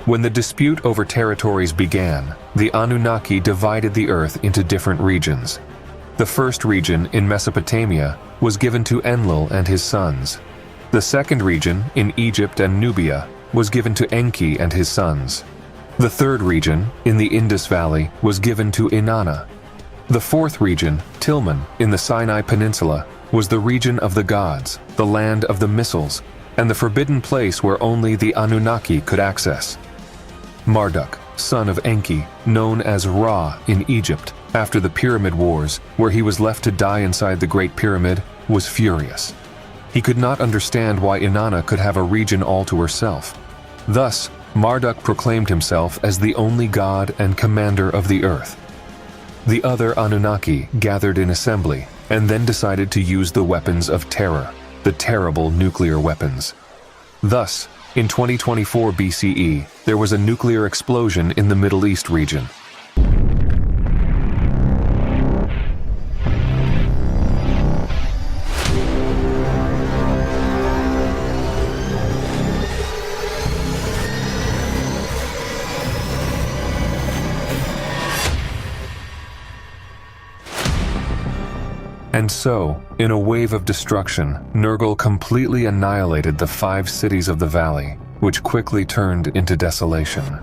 When the dispute over territories began, the Anunnaki divided the earth into different regions. The first region, in Mesopotamia, was given to Enlil and his sons. The second region, in Egypt and Nubia, was given to Enki and his sons. The third region, in the Indus Valley, was given to Inanna. The fourth region, Tilman, in the Sinai Peninsula, was the region of the gods, the land of the missiles, and the forbidden place where only the Anunnaki could access. Marduk, son of Enki, known as Ra in Egypt, after the Pyramid Wars, where he was left to die inside the Great Pyramid, was furious. He could not understand why Inanna could have a region all to herself. Thus, Marduk proclaimed himself as the only god and commander of the earth. The other Anunnaki gathered in assembly and then decided to use the weapons of terror, the terrible nuclear weapons. Thus, in 2024 BCE, there was a nuclear explosion in the Middle East region. And so, in a wave of destruction, Nergal completely annihilated the 5 cities of the valley, which quickly turned into desolation.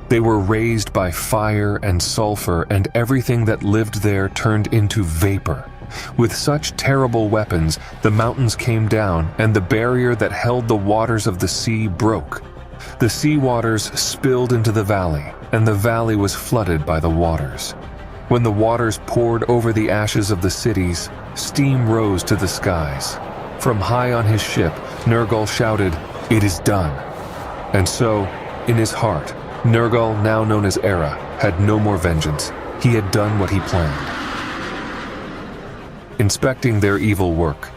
They were razed by fire and sulfur, and everything that lived there turned into vapor. With such terrible weapons, the mountains came down, and the barrier that held the waters of the sea broke. The sea waters spilled into the valley, and the valley was flooded by the waters. When the waters poured over the ashes of the cities, steam rose to the skies. From high on his ship, Nergal shouted, "It is done." And so, in his heart, Nergal, now known as Era, had no more vengeance. He had done what he planned. Inspecting their evil work,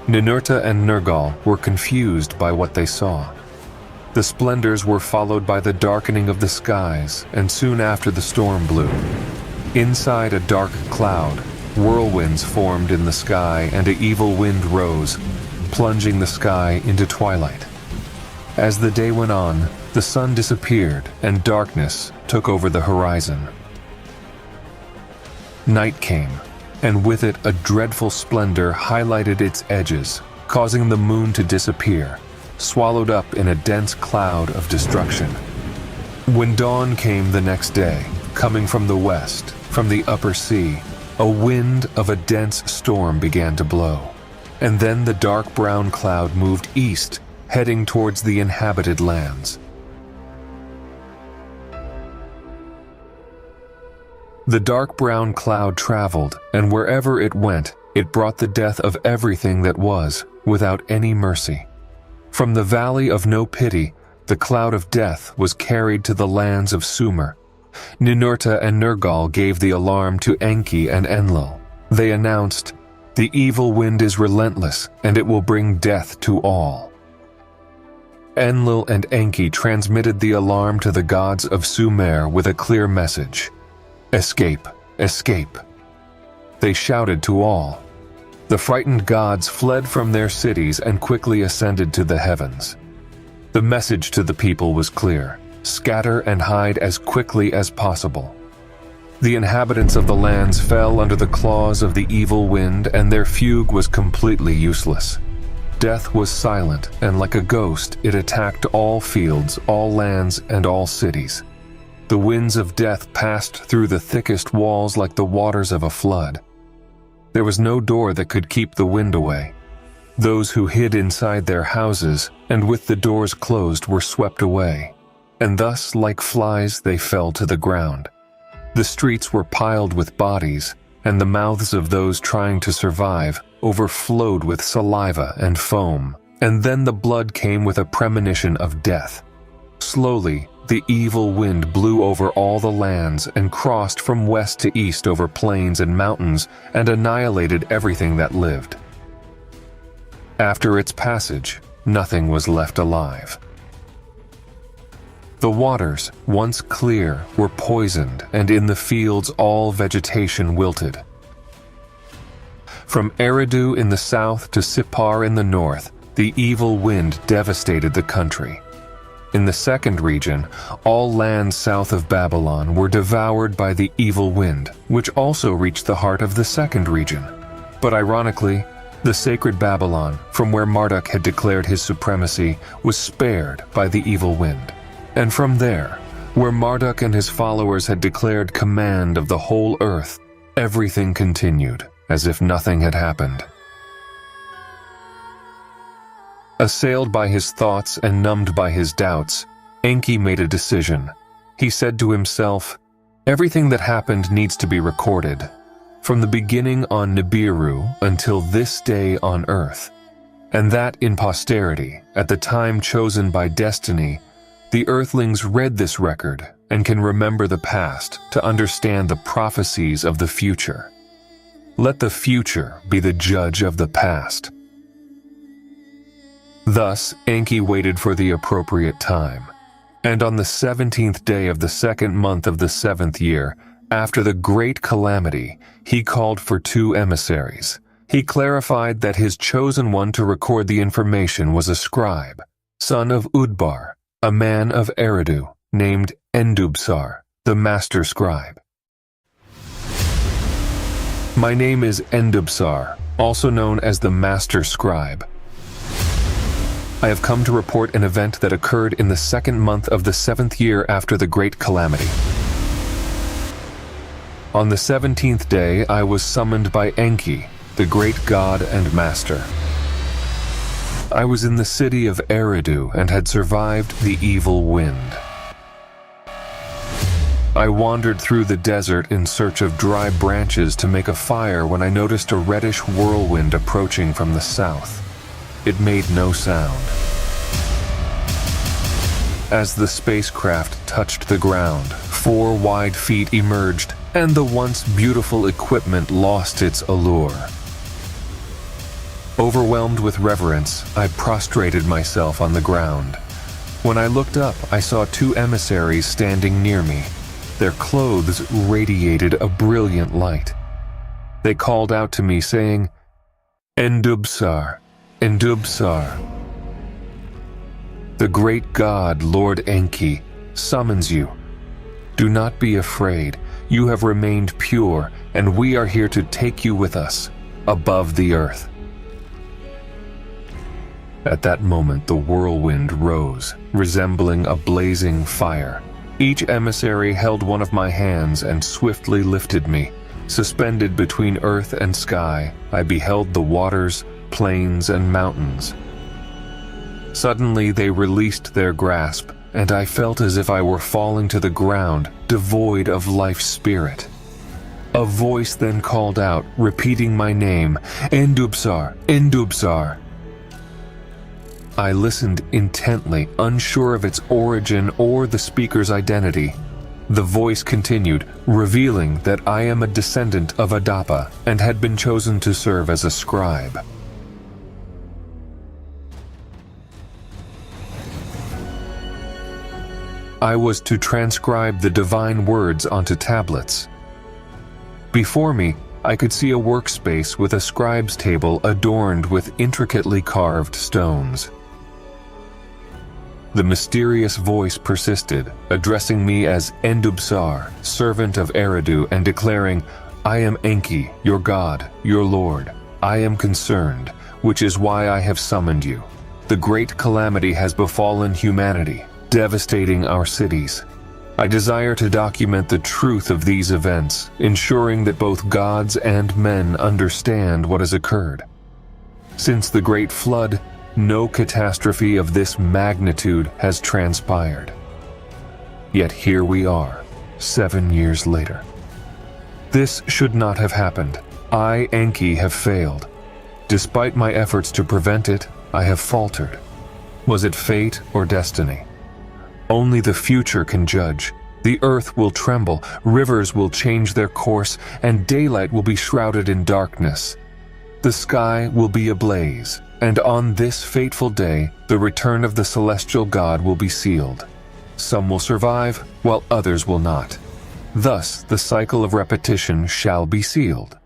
Ninurta and Nergal were confused by what they saw. The splendors were followed by the darkening of the skies, and soon after the storm blew. Inside a dark cloud, whirlwinds formed in the sky and an evil wind rose, plunging the sky into twilight. As the day went on, the sun disappeared and darkness took over the horizon. Night came, and with it a dreadful splendor highlighted its edges, causing the moon to disappear, swallowed up in a dense cloud of destruction. When dawn came the next day, coming from the west, from the upper sea, a wind of a dense storm began to blow. And then the dark brown cloud moved east, heading towards the inhabited lands. The dark brown cloud traveled, and wherever it went, it brought the death of everything that was, without any mercy. From the valley of no pity, the cloud of death was carried to the lands of Sumer. Ninurta and Nergal gave the alarm to Enki and Enlil. They announced, "The evil wind is relentless, and it will bring death to all." Enlil and Enki transmitted the alarm to the gods of Sumer with a clear message: "Escape, escape." They shouted to all. The frightened gods fled from their cities and quickly ascended to the heavens. The message to the people was clear: scatter and hide as quickly as possible. The inhabitants of the lands fell under the claws of the evil wind, and their fugue was completely useless. Death was silent, and like a ghost, it attacked all fields, all lands, and all cities. The winds of death passed through the thickest walls like the waters of a flood. There was no door that could keep the wind away. Those who hid inside their houses, and with the doors closed, were swept away. And thus, like flies, they fell to the ground. The streets were piled with bodies, and the mouths of those trying to survive overflowed with saliva and foam, and then the blood came with a premonition of death. Slowly, the evil wind blew over all the lands and crossed from west to east over plains and mountains and annihilated everything that lived. After its passage, nothing was left alive. The waters, once clear, were poisoned, and in the fields all vegetation wilted. From Eridu in the south to Sippar in the north, the evil wind devastated the country. In the second region, all lands south of Babylon were devoured by the evil wind, which also reached the heart of the second region. But ironically, the sacred Babylon, from where Marduk had declared his supremacy, was spared by the evil wind. And from there, where Marduk and his followers had declared command of the whole earth, everything continued as if nothing had happened. Assailed by his thoughts and numbed by his doubts, Enki made a decision. He said to himself, "Everything that happened needs to be recorded, from the beginning on Nibiru until this day on Earth, and that in posterity, at the time chosen by destiny, the Earthlings read this record and can remember the past to understand the prophecies of the future. Let the future be the judge of the past." Thus, Enki waited for the appropriate time, and on the 17th day of the second month of the 7th year, after the great calamity, he called for 2 emissaries. He clarified that his chosen one to record the information was a scribe, son of Udbar, a man of Eridu, named Endubsar, the master scribe. "My name is Endubsar, also known as the master scribe. I have come to report an event that occurred in the second month of the 7th year after the great calamity. On the 17th day, I was summoned by Enki, the great god and master. I was in the city of Eridu and had survived the evil wind. I wandered through the desert in search of dry branches to make a fire when I noticed a reddish whirlwind approaching from the south. It made no sound. As the spacecraft touched the ground, 4 wide feet emerged, and the once beautiful equipment lost its allure. Overwhelmed with reverence, I prostrated myself on the ground. When I looked up, I saw 2 emissaries standing near me. Their clothes radiated a brilliant light. They called out to me, saying, "Endubsar, Endubsar. The great god, Lord Enki, summons you. Do not be afraid. You have remained pure, and we are here to take you with us, above the earth." At that moment, the whirlwind rose, resembling a blazing fire. Each emissary held one of my hands and swiftly lifted me. Suspended between earth and sky, I beheld the waters, plains, and mountains. Suddenly they released their grasp, and I felt as if I were falling to the ground, devoid of life spirit. A voice then called out, repeating my name, "Endubsar, Endubsar." I listened intently, unsure of its origin or the speaker's identity. The voice continued, revealing that I am a descendant of Adapa and had been chosen to serve as a scribe. I was to transcribe the divine words onto tablets. Before me, I could see a workspace with a scribe's table adorned with intricately carved stones. The mysterious voice persisted, addressing me as Endubsar, servant of Eridu, and declaring, "I am Enki, your god, your lord. I am concerned, which is why I have summoned you. The great calamity has befallen humanity, devastating our cities. I desire to document the truth of these events, ensuring that both gods and men understand what has occurred. Since the Great Flood, no catastrophe of this magnitude has transpired. Yet here we are, 7 years later. This should not have happened. I, Enki, have failed. Despite my efforts to prevent it, I have faltered. Was it fate or destiny? Only the future can judge. The earth will tremble, rivers will change their course, and daylight will be shrouded in darkness. The sky will be ablaze, and on this fateful day, the return of the celestial god will be sealed. Some will survive, while others will not. Thus, the cycle of repetition shall be sealed.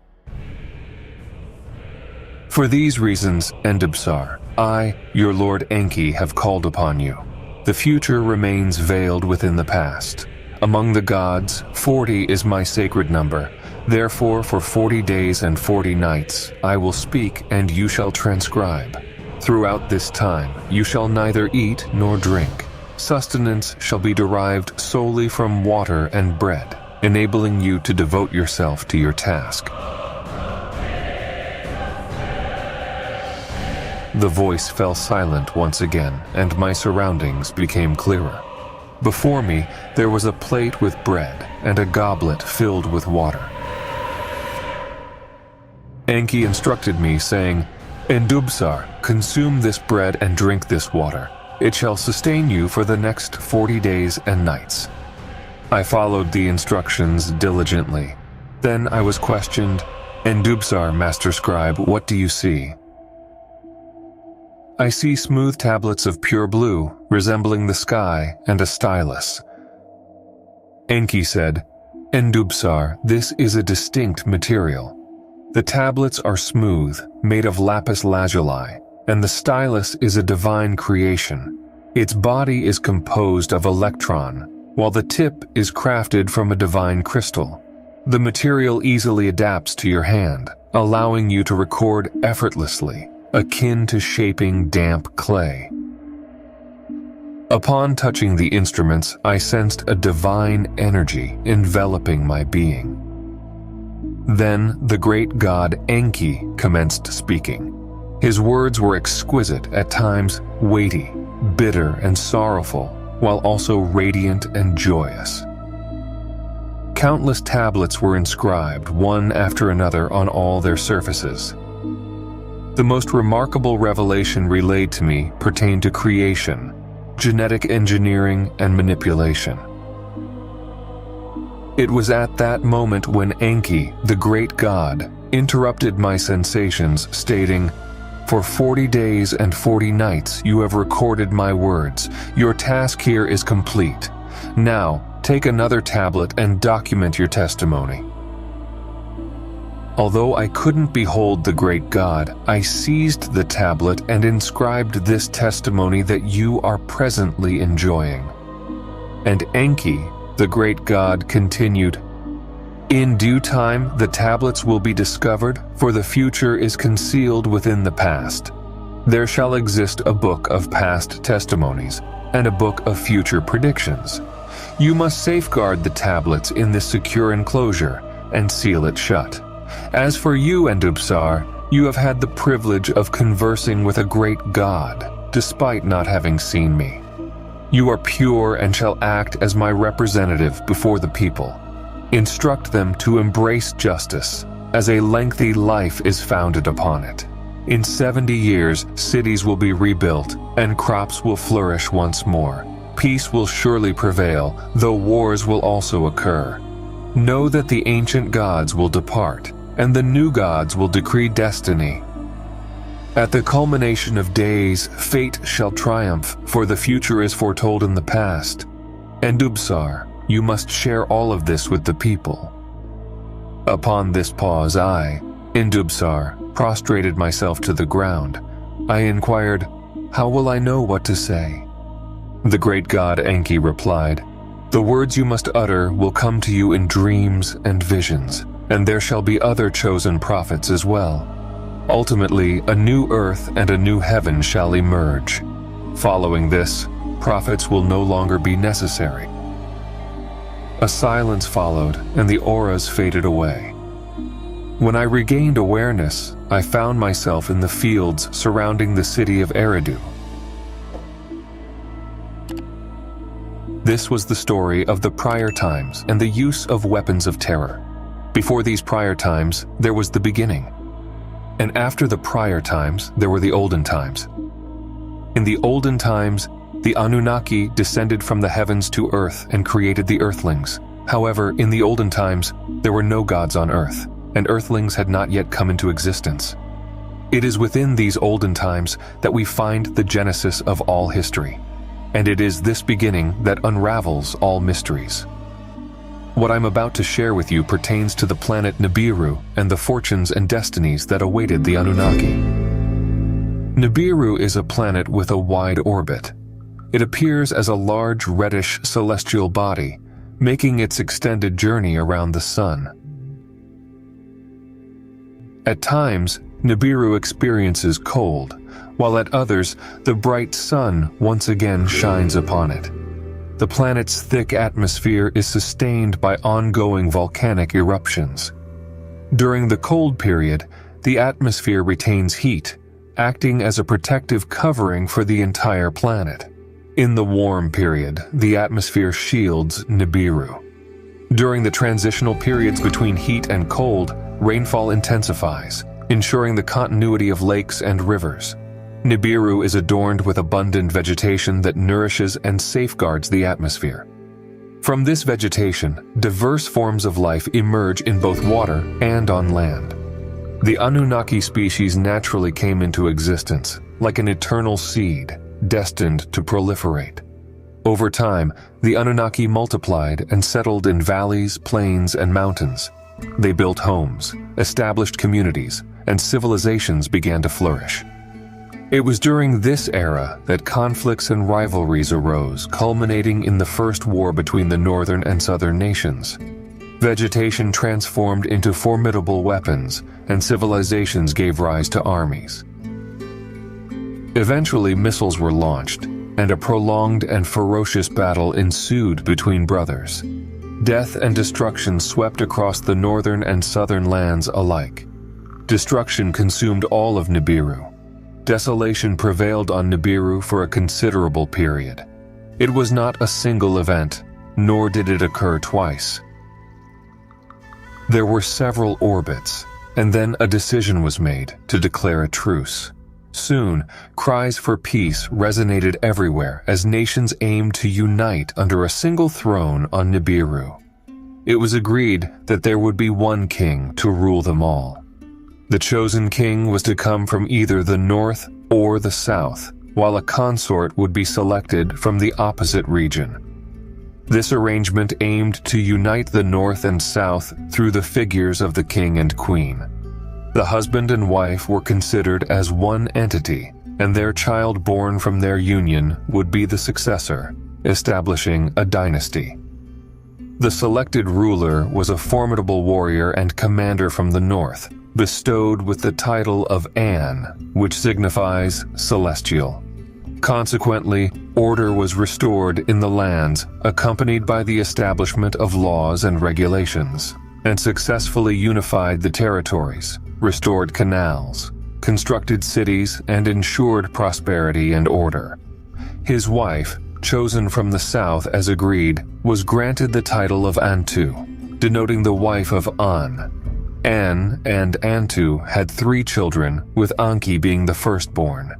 For these reasons, Endubsar, I, your Lord Enki, have called upon you. The future remains veiled within the past. Among the gods, 40 is my sacred number. Therefore, for 40 days and 40 nights, I will speak and you shall transcribe. Throughout this time, you shall neither eat nor drink. Sustenance shall be derived solely from water and bread, enabling you to devote yourself to your task. The voice fell silent once again, and my surroundings became clearer. Before me, there was a plate with bread and a goblet filled with water. Enki instructed me, saying, "Endubsar, consume this bread and drink this water. It shall sustain you for the next 40 days and nights." I followed the instructions diligently. Then I was questioned, "Endubsar, Master Scribe, what do you see?" "I see smooth tablets of pure blue, resembling the sky, and a stylus." Enki said, "Endubsar, this is a distinct material. The tablets are smooth, made of lapis lazuli, and the stylus is a divine creation. Its body is composed of electron, while the tip is crafted from a divine crystal. The material easily adapts to your hand, allowing you to record effortlessly, akin to shaping damp clay." Upon touching the instruments, I sensed a divine energy enveloping my being. Then the great god Enki commenced speaking. His words were exquisite, at times weighty, bitter, and sorrowful, while also radiant and joyous. Countless tablets were inscribed, one after another, on all their surfaces. The most remarkable revelation relayed to me pertained to creation, genetic engineering, and manipulation. It was at that moment when Enki, the great god, interrupted my sensations, stating, "For 40 days and 40 nights you have recorded my words. Your task here is complete. Now, take another tablet and document your testimony." Although I couldn't behold the great god, I seized the tablet and inscribed this testimony that you are presently enjoying. And Enki, the great god, continued, "In due time the tablets will be discovered, for the future is concealed within the past. There shall exist a book of past testimonies and a book of future predictions. You must safeguard the tablets in this secure enclosure and seal it shut. As for you, Endubsar, you have had the privilege of conversing with a great god, despite not having seen me. You are pure and shall act as my representative before the people. Instruct them to embrace justice, as a lengthy life is founded upon it. In 70 years, cities will be rebuilt, and crops will flourish once more. Peace will surely prevail, though wars will also occur. Know that the ancient gods will depart, and the new gods will decree destiny. At the culmination of days, fate shall triumph, for the future is foretold in the past. Endubsar, you must share all of this with the people." Upon this pause, I, Endubsar, prostrated myself to the ground. I inquired, "How will I know what to say?" The great god Enki replied, "The words you must utter will come to you in dreams and visions, and there shall be other chosen prophets as well. Ultimately, a new earth and a new heaven shall emerge. Following this, prophets will no longer be necessary." A silence followed, and the auras faded away. When I regained awareness, I found myself in the fields surrounding the city of Eridu. This was the story of the prior times and the use of weapons of terror. Before these prior times, there was the beginning. And after the prior times, there were the olden times. In the olden times, the Anunnaki descended from the heavens to earth and created the earthlings. However, in the olden times, there were no gods on earth, and earthlings had not yet come into existence. It is within these olden times that we find the genesis of all history, and it is this beginning that unravels all mysteries. What I'm about to share with you pertains to the planet Nibiru and the fortunes and destinies that awaited the Anunnaki. Nibiru is a planet with a wide orbit. It appears as a large reddish celestial body, making its extended journey around the sun. At times, Nibiru experiences cold, while at others, the bright sun once again shines upon it. The planet's thick atmosphere is sustained by ongoing volcanic eruptions. During the cold period, the atmosphere retains heat, acting as a protective covering for the entire planet. In the warm period, the atmosphere shields Nibiru. During the transitional periods between heat and cold, rainfall intensifies, ensuring the continuity of lakes and rivers. Nibiru is adorned with abundant vegetation that nourishes and safeguards the atmosphere. From this vegetation, diverse forms of life emerge in both water and on land. The Anunnaki species naturally came into existence, like an eternal seed, destined to proliferate. Over time, the Anunnaki multiplied and settled in valleys, plains, and mountains. They built homes, established communities, and civilizations began to flourish. It was during this era that conflicts and rivalries arose, culminating in the first war between the northern and southern nations. Vegetation transformed into formidable weapons, and civilizations gave rise to armies. Eventually, missiles were launched, and a prolonged and ferocious battle ensued between brothers. Death and destruction swept across the northern and southern lands alike. Destruction consumed all of Nibiru. Desolation prevailed on Nibiru for a considerable period. It was not a single event, nor did it occur twice. There were several orbits, and then a decision was made to declare a truce. Soon, cries for peace resonated everywhere as nations aimed to unite under a single throne on Nibiru. It was agreed that there would be one king to rule them all. The chosen king was to come from either the north or the south, while a consort would be selected from the opposite region. This arrangement aimed to unite the north and south through the figures of the king and queen. The husband and wife were considered as one entity, and their child born from their union would be the successor, establishing a dynasty. The selected ruler was a formidable warrior and commander from the north, bestowed with the title of An, which signifies celestial. Consequently, order was restored in the lands, accompanied by the establishment of laws and regulations, and successfully unified the territories, restored canals, constructed cities, and ensured prosperity and order. His wife, chosen from the south as agreed, was granted the title of Antu, denoting the wife of An. An and Antu had 3 children, with Anki being the firstborn.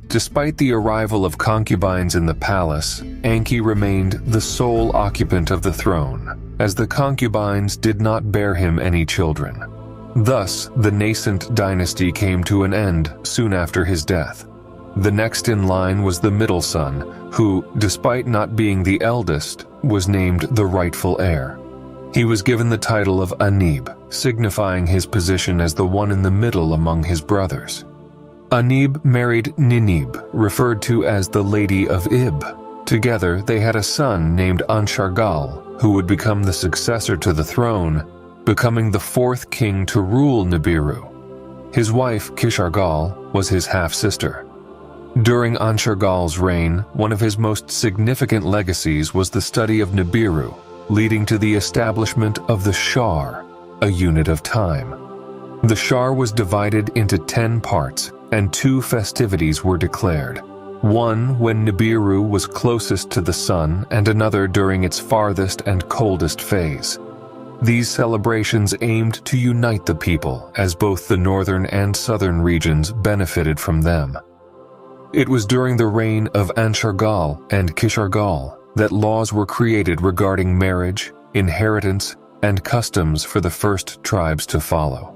Despite the arrival of concubines in the palace, Anki remained the sole occupant of the throne, as the concubines did not bear him any children. Thus, the nascent dynasty came to an end soon after his death. The next in line was the middle son, who, despite not being the eldest, was named the rightful heir. He was given the title of Anib, signifying his position as the one in the middle among his brothers. Anib married Ninib, referred to as the Lady of Ib. Together, they had a son named Anshargal, who would become the successor to the throne, becoming the 4th king to rule Nibiru. His wife, Kishargal, was his half-sister. During Anshargal's reign, one of his most significant legacies was the study of Nibiru, leading to the establishment of the Shar, a unit of time. The Shar was divided into 10 parts, and 2 festivities were declared. One when Nibiru was closest to the sun, and another during its farthest and coldest phase. These celebrations aimed to unite the people, as both the northern and southern regions benefited from them. It was during the reign of Anshargal and Kishargal that laws were created regarding marriage, inheritance, and customs for the first tribes to follow.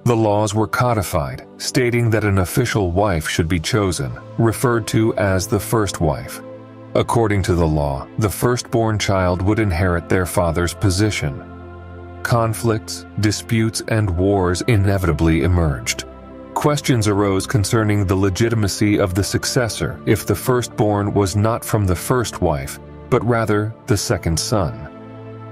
The laws were codified, stating that an official wife should be chosen, referred to as the first wife. According to the law, the firstborn child would inherit their father's position. Conflicts, disputes, and wars inevitably emerged. Questions arose concerning the legitimacy of the successor if the firstborn was not from the first wife, but rather the second son.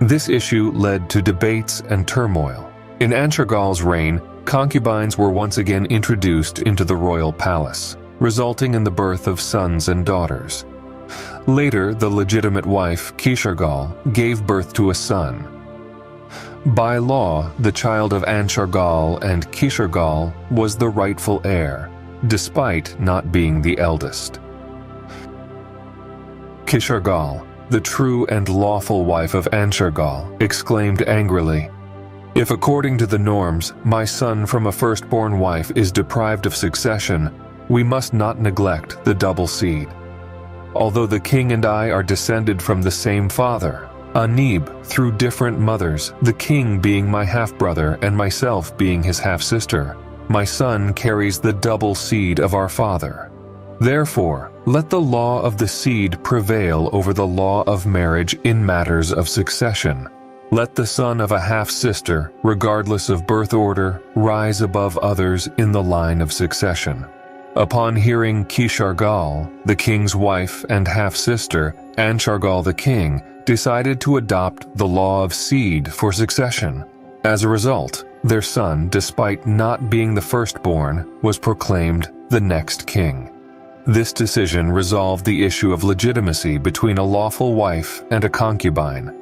This issue led to debates and turmoil. In Anshargal's reign, concubines were once again introduced into the royal palace, resulting in the birth of sons and daughters. Later, the legitimate wife, Kishargal, gave birth to a son. By law, the child of Anshargal and Kishargal was the rightful heir, despite not being the eldest. Kishargal, the true and lawful wife of Anshargal, exclaimed angrily, "If according to the norms, my son from a firstborn wife is deprived of succession, we must not neglect the double seed. Although the king and I are descended from the same father, Anib through different mothers, the king being my half-brother and myself being his half-sister, my son carries the double seed of our father. Therefore, let the law of the seed prevail over the law of marriage in matters of succession. Let the son of a half-sister, regardless of birth order, rise above others in the line of succession." Upon hearing Kishargal, the king's wife and half-sister, Anshargal the king, decided to adopt the law of seed for succession. As a result, their son, despite not being the firstborn, was proclaimed the next king. This decision resolved the issue of legitimacy between a lawful wife and a concubine.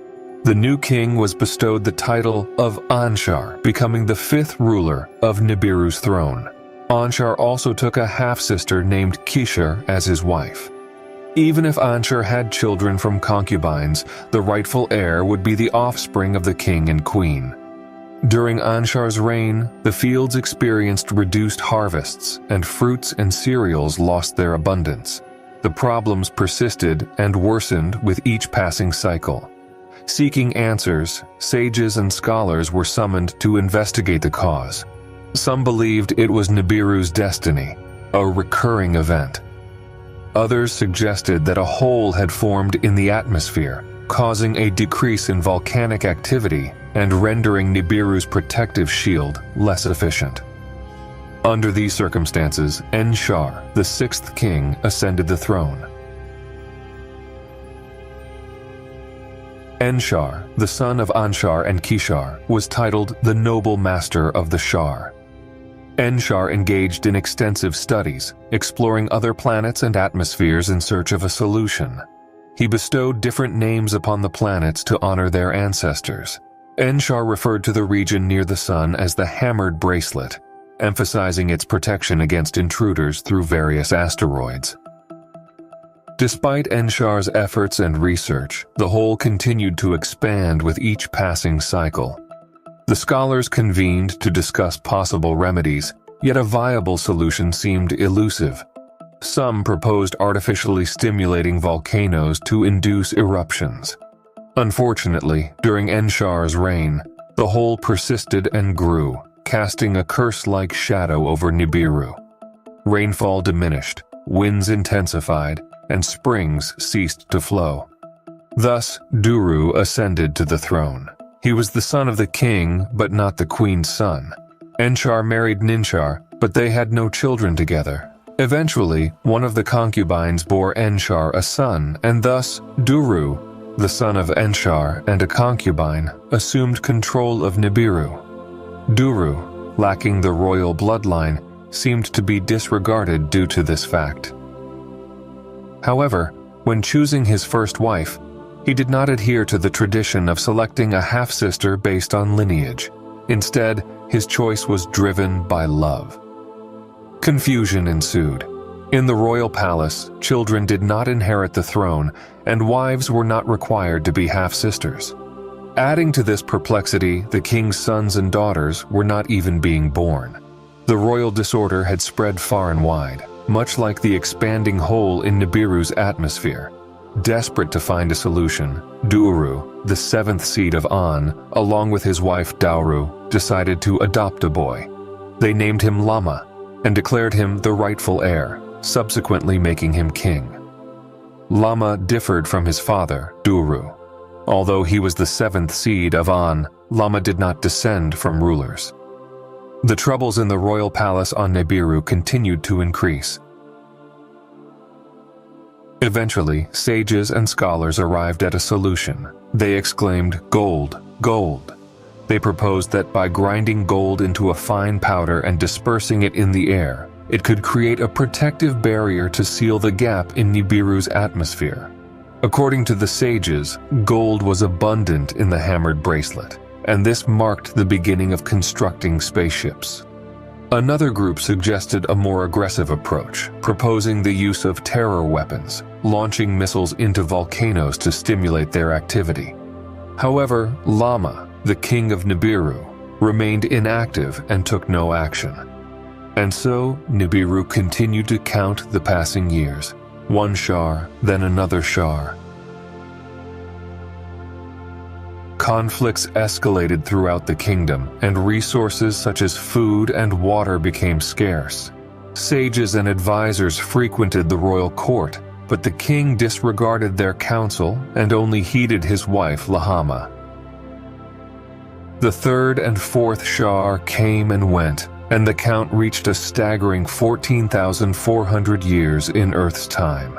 The new king was bestowed the title of Anshar, becoming the fifth ruler of Nibiru's throne. Anshar also took a half-sister named Kishar as his wife. Even if Anshar had children from concubines, the rightful heir would be the offspring of the king and queen. During Anshar's reign, the fields experienced reduced harvests, and fruits and cereals lost their abundance. The problems persisted and worsened with each passing cycle. Seeking answers, sages and scholars were summoned to investigate the cause. Some believed it was Nibiru's destiny, a recurring event. Others suggested that a hole had formed in the atmosphere, causing a decrease in volcanic activity and rendering Nibiru's protective shield less efficient. Under these circumstances, Enshar, the sixth king, ascended the throne. Enshar, the son of Anshar and Kishar, was titled the Noble Master of the Shar. Enshar engaged in extensive studies, exploring other planets and atmospheres in search of a solution. He bestowed different names upon the planets to honor their ancestors. Enshar referred to the region near the sun as the Hammered Bracelet, emphasizing its protection against intruders through various asteroids. Despite Enshar's efforts and research, the hole continued to expand with each passing cycle. The scholars convened to discuss possible remedies, yet a viable solution seemed elusive. Some proposed artificially stimulating volcanoes to induce eruptions. Unfortunately, during Enshar's reign, the hole persisted and grew, casting a curse-like shadow over Nibiru. Rainfall diminished, winds intensified, and springs ceased to flow. Thus, Duru ascended to the throne. He was the son of the king, but not the queen's son. Enshar married Ninshar, but they had no children together. Eventually, one of the concubines bore Enshar a son, and thus Duru, the son of Enshar and a concubine, assumed control of Nibiru. Duru, lacking the royal bloodline, seemed to be disregarded due to this fact. However, when choosing his first wife, he did not adhere to the tradition of selecting a half-sister based on lineage. Instead, his choice was driven by love. Confusion ensued. In the royal palace, children did not inherit the throne, and wives were not required to be half-sisters. Adding to this perplexity, the king's sons and daughters were not even being born. The royal disorder had spread far and wide, much like the expanding hole in Nibiru's atmosphere. Desperate to find a solution, Duru, the seventh seed of An, along with his wife Dauru, decided to adopt a boy. They named him Lama and declared him the rightful heir, subsequently making him king. Lama differed from his father, Duru. Although he was the seventh seed of An, Lama did not descend from rulers. The troubles in the royal palace on Nibiru continued to increase. Eventually, sages and scholars arrived at a solution. They exclaimed, "Gold, gold." They proposed that by grinding gold into a fine powder and dispersing it in the air, it could create a protective barrier to seal the gap in Nibiru's atmosphere. According to the sages, gold was abundant in the hammered bracelet, and this marked the beginning of constructing spaceships. Another group suggested a more aggressive approach, proposing the use of terror weapons, launching missiles into volcanoes to stimulate their activity. However, Lama, the king of Nibiru, remained inactive and took no action. And so, Nibiru continued to count the passing years, one Shar, then another Shar. Conflicts escalated throughout the kingdom, and resources such as food and water became scarce. Sages and advisors frequented the royal court, but the king disregarded their counsel and only heeded his wife Lahama. The third and fourth Shar came and went, and the count reached a staggering 14,400 years in Earth's time.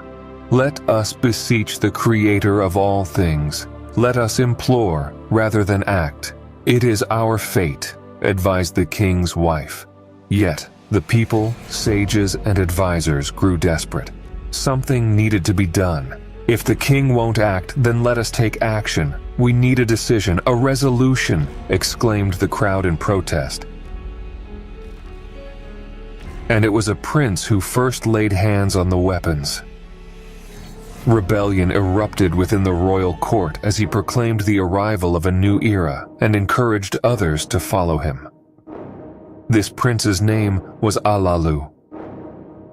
Let us beseech the Creator of all things. Let us implore rather than act. It is our fate, advised the king's wife. Yet, the people, sages, and advisors grew desperate. Something needed to be done. If the king won't act, then let us take action. We need a decision, a resolution, exclaimed the crowd in protest. And it was a prince who first laid hands on the weapons. Rebellion erupted within the royal court as he proclaimed the arrival of a new era and encouraged others to follow him. This prince's name was Alalu.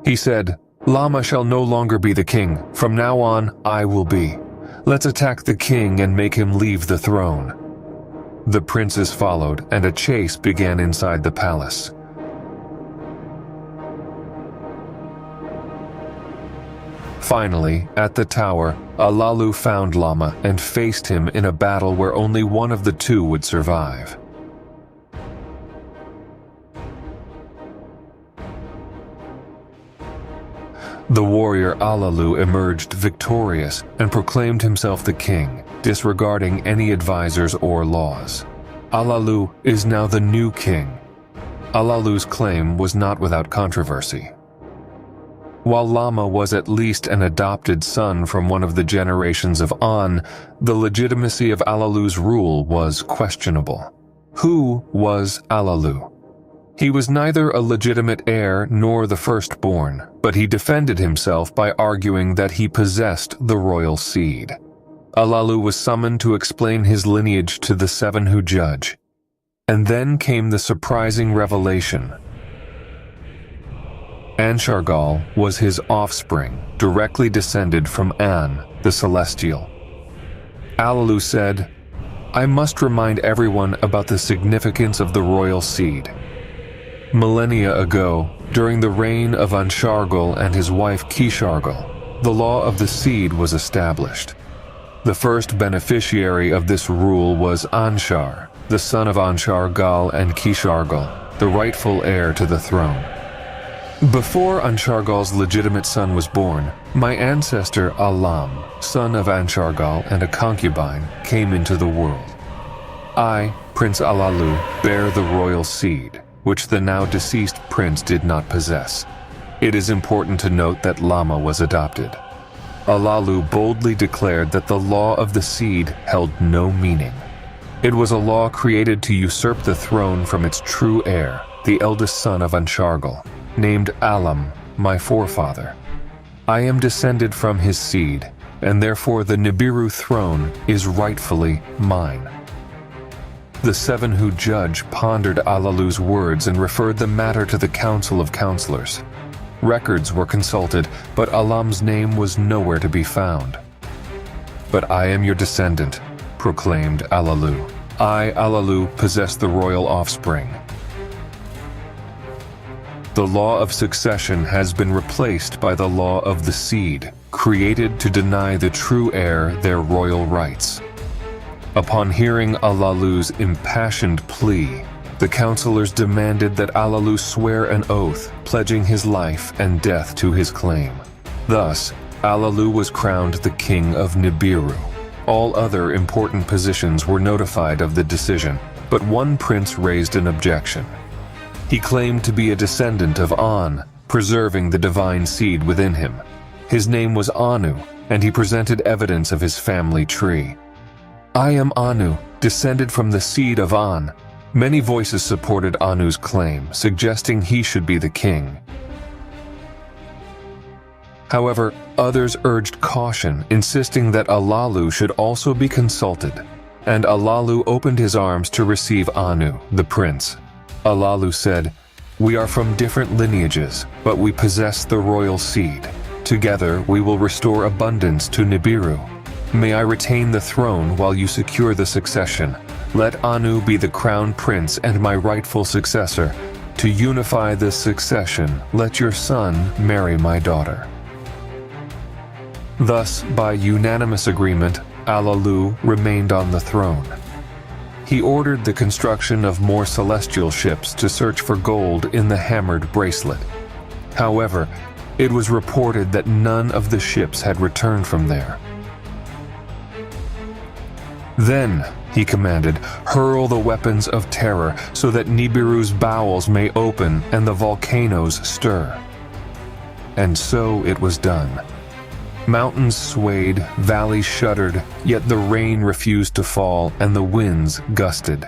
He said, "Lama shall no longer be the king. From now on, I will be. Let's attack the king and make him leave the throne." The princes followed, and a chase began inside the palace. Finally, at the tower, Alalu found Lama and faced him in a battle where only one of the two would survive. The warrior Alalu emerged victorious and proclaimed himself the king, disregarding any advisors or laws. Alalu is now the new king. Alalu's claim was not without controversy. While Lama was at least an adopted son from one of the generations of An, the legitimacy of Alalu's rule was questionable. Who was Alalu? He was neither a legitimate heir nor the firstborn, but he defended himself by arguing that he possessed the royal seed. Alalu was summoned to explain his lineage to the seven who judge. And then came the surprising revelation. Anshargal was his offspring, directly descended from An, the Celestial. Alalu said, "I must remind everyone about the significance of the royal seed. Millennia ago, during the reign of Anshargal and his wife Kishargal, the law of the seed was established. The first beneficiary of this rule was Anshar, the son of Anshargal and Kishargal, the rightful heir to the throne. Before Anshargal's legitimate son was born, my ancestor Alam, son of Anshargal and a concubine, came into the world. I, Prince Alalu, bear the royal seed, which the now deceased prince did not possess. It is important to note that Lama was adopted. Alalu boldly declared that the law of the seed held no meaning. It was a law created to usurp the throne from its true heir, the eldest son of Anshargal, named Alam, my forefather. I am descended from his seed, and therefore the Nibiru throne is rightfully mine." The seven who judge pondered Alalu's words and referred the matter to the Council of Counselors. Records were consulted, but Alam's name was nowhere to be found. "But I am your descendant," proclaimed Alalu. "I, Alalu, possess the royal offspring. The law of succession has been replaced by the law of the seed, created to deny the true heir their royal rights." Upon hearing Alalu's impassioned plea, The counselors demanded that Alalu swear an oath, pledging his life and death to his claim. Thus, Alalu was crowned the king of Nibiru. All other important positions were notified of the decision, but one prince raised an objection. He claimed to be a descendant of An, preserving the divine seed within him. His name was Anu, and he presented evidence of his family tree. "I am Anu, descended from the seed of An." Many voices supported Anu's claim, suggesting he should be the king. However, others urged caution, insisting that Alalu should also be consulted, and Alalu opened his arms to receive Anu, the prince. Alalu said, "We are from different lineages, but we possess the royal seed. Together we will restore abundance to Nibiru. May I retain the throne while you secure the succession. Let Anu be the crown prince and my rightful successor. To unify this succession, let your son marry my daughter." Thus, by unanimous agreement, Alalu remained on the throne. He ordered the construction of more celestial ships to search for gold in the hammered bracelet. However, it was reported that none of the ships had returned from there. "Then," he commanded, "hurl the weapons of terror so that Nibiru's bowels may open and the volcanoes stir." And so it was done. Mountains swayed, valleys shuddered, yet the rain refused to fall and the winds gusted.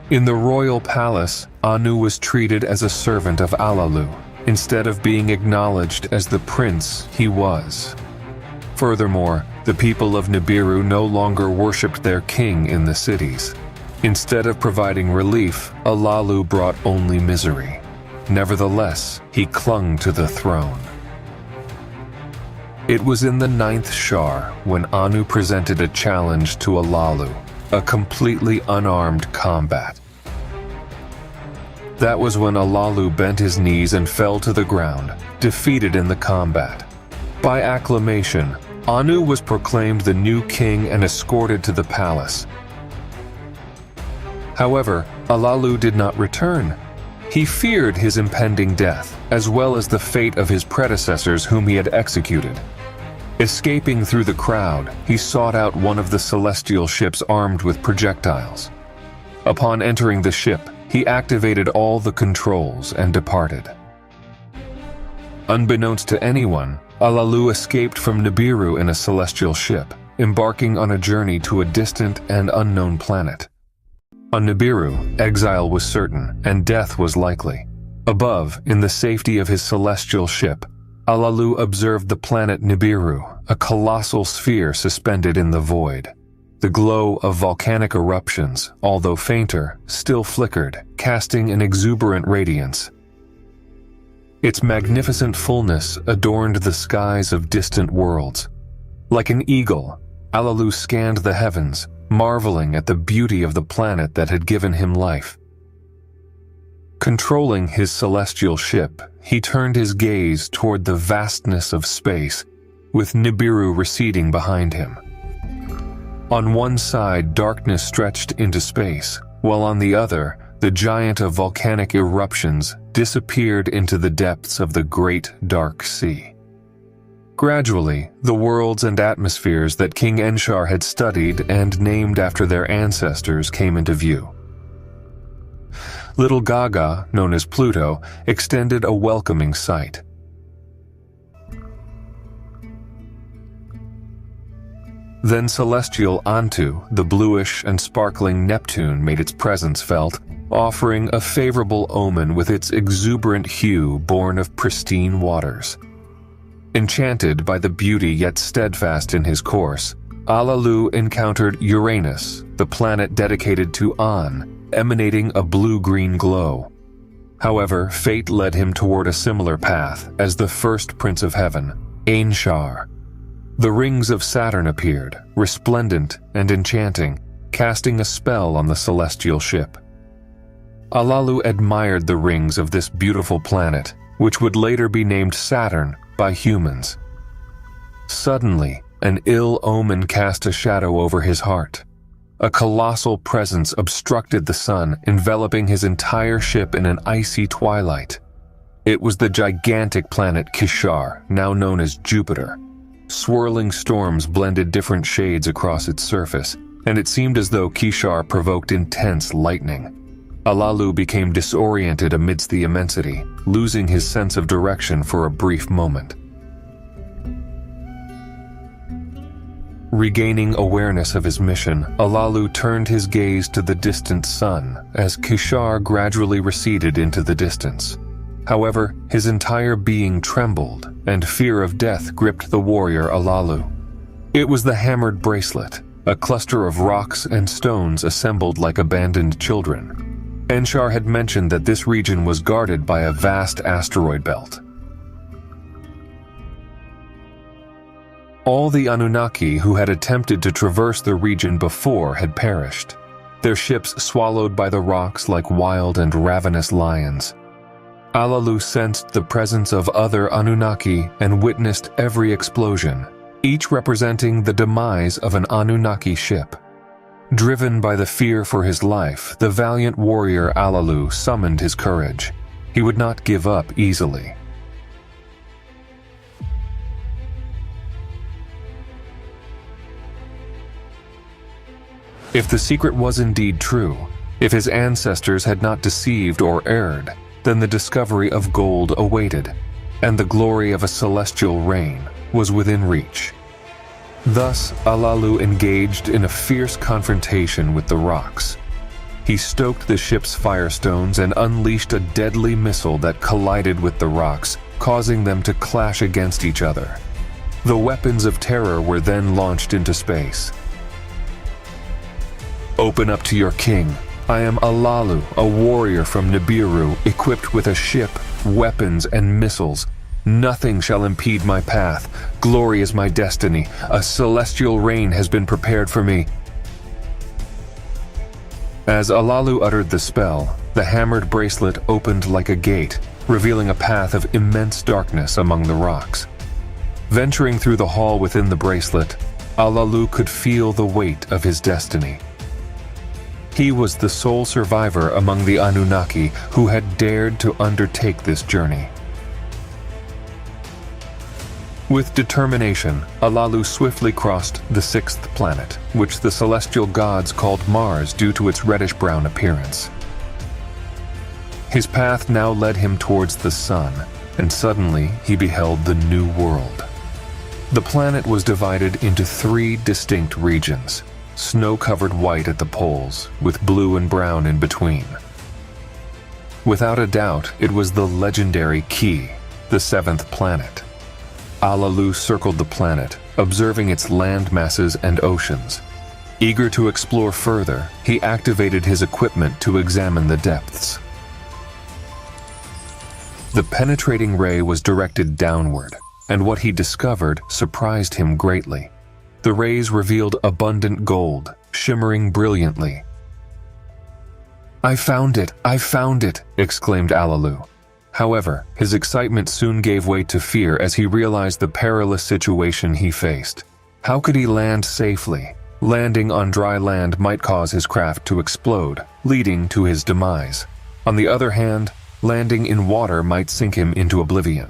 In the royal palace, Anu was treated as a servant of Alalu, instead of being acknowledged as the prince he was. Furthermore, the people of Nibiru no longer worshipped their king in the cities. Instead of providing relief, Alalu brought only misery. Nevertheless, he clung to the throne. It was in the 9th Shar when Anu presented a challenge to Alalu, a completely unarmed combat. That was when Alalu bent his knees and fell to the ground, defeated in the combat. By acclamation, Anu was proclaimed the new king and escorted to the palace. However, Alalu did not return. He feared his impending death, as well as the fate of his predecessors whom he had executed. Escaping through the crowd, he sought out one of the celestial ships armed with projectiles. Upon entering the ship, he activated all the controls and departed. Unbeknownst to anyone, Alalu escaped from Nibiru in a celestial ship, embarking on a journey to a distant and unknown planet. On Nibiru, exile was certain, and death was likely. Above, in the safety of his celestial ship, Alalu observed the planet Nibiru, a colossal sphere suspended in the void. The glow of volcanic eruptions, although fainter, still flickered, casting an exuberant radiance. Its magnificent fullness adorned the skies of distant worlds. Like an eagle, Alalu scanned the heavens, marveling at the beauty of the planet that had given him life. Controlling his celestial ship, he turned his gaze toward the vastness of space, with Nibiru receding behind him. On one side, darkness stretched into space, while on the other, the giant of volcanic eruptions disappeared into the depths of the great dark sea. Gradually, the worlds and atmospheres that King Enshar had studied and named after their ancestors came into view. Little Gaga, known as Pluto, extended a welcoming sight. Then celestial Antu, the bluish and sparkling Neptune, made its presence felt, offering a favorable omen with its exuberant hue born of pristine waters. Enchanted by the beauty yet steadfast in his course, Alalu encountered Uranus, the planet dedicated to An, emanating a blue-green glow. However, fate led him toward a similar path as the first prince of heaven, Ainshar. The rings of Saturn appeared, resplendent and enchanting, casting a spell on the celestial ship. Alalu admired the rings of this beautiful planet, which would later be named Saturn by humans. Suddenly, an ill omen cast a shadow over his heart. A colossal presence obstructed the sun, enveloping his entire ship in an icy twilight. It was the gigantic planet Kishar, now known as Jupiter. Swirling storms blended different shades across its surface, and it seemed as though Kishar provoked intense lightning. Alalu became disoriented amidst the immensity, losing his sense of direction for a brief moment. Regaining awareness of his mission, Alalu turned his gaze to the distant sun as Kishar gradually receded into the distance. However, his entire being trembled, and fear of death gripped the warrior Alalu. It was the hammered bracelet, a cluster of rocks and stones assembled like abandoned children. Enshar had mentioned that this region was guarded by a vast asteroid belt. All the Anunnaki who had attempted to traverse the region before had perished, their ships swallowed by the rocks like wild and ravenous lions. Alalu sensed the presence of other Anunnaki and witnessed every explosion, each representing the demise of an Anunnaki ship. Driven by the fear for his life, the valiant warrior Alalu summoned his courage. He would not give up easily. If the secret was indeed true, if his ancestors had not deceived or erred, then the discovery of gold awaited, and the glory of a celestial reign was within reach. Thus, Alalu engaged in a fierce confrontation with the rocks. He stoked the ship's firestones and unleashed a deadly missile that collided with the rocks, causing them to clash against each other. The weapons of terror were then launched into space. "Open up to your king. I am Alalu, a warrior from Nibiru, equipped with a ship, weapons, and missiles. Nothing shall impede my path. Glory is my destiny. A celestial reign has been prepared for me." As Alalu uttered the spell, the hammered bracelet opened like a gate, revealing a path of immense darkness among the rocks. Venturing through the hall within the bracelet, Alalu could feel the weight of his destiny. He was the sole survivor among the Anunnaki who had dared to undertake this journey. With determination, Alalu swiftly crossed the sixth planet, which the celestial gods called Mars due to its reddish-brown appearance. His path now led him towards the sun, and suddenly he beheld the new world. The planet was divided into 3 distinct regions, snow-covered white at the poles, with blue and brown in between. Without a doubt, it was the legendary Ki, the 7th planet. Alalu circled the planet, observing its land masses and oceans. Eager to explore further, he activated his equipment to examine the depths. The penetrating ray was directed downward, and what he discovered surprised him greatly. The rays revealed abundant gold, shimmering brilliantly. I found it! I found it!" exclaimed Alalu. However, his excitement soon gave way to fear as he realized the perilous situation he faced. How could he land safely? Landing on dry land might cause his craft to explode, leading to his demise. On the other hand, landing in water might sink him into oblivion.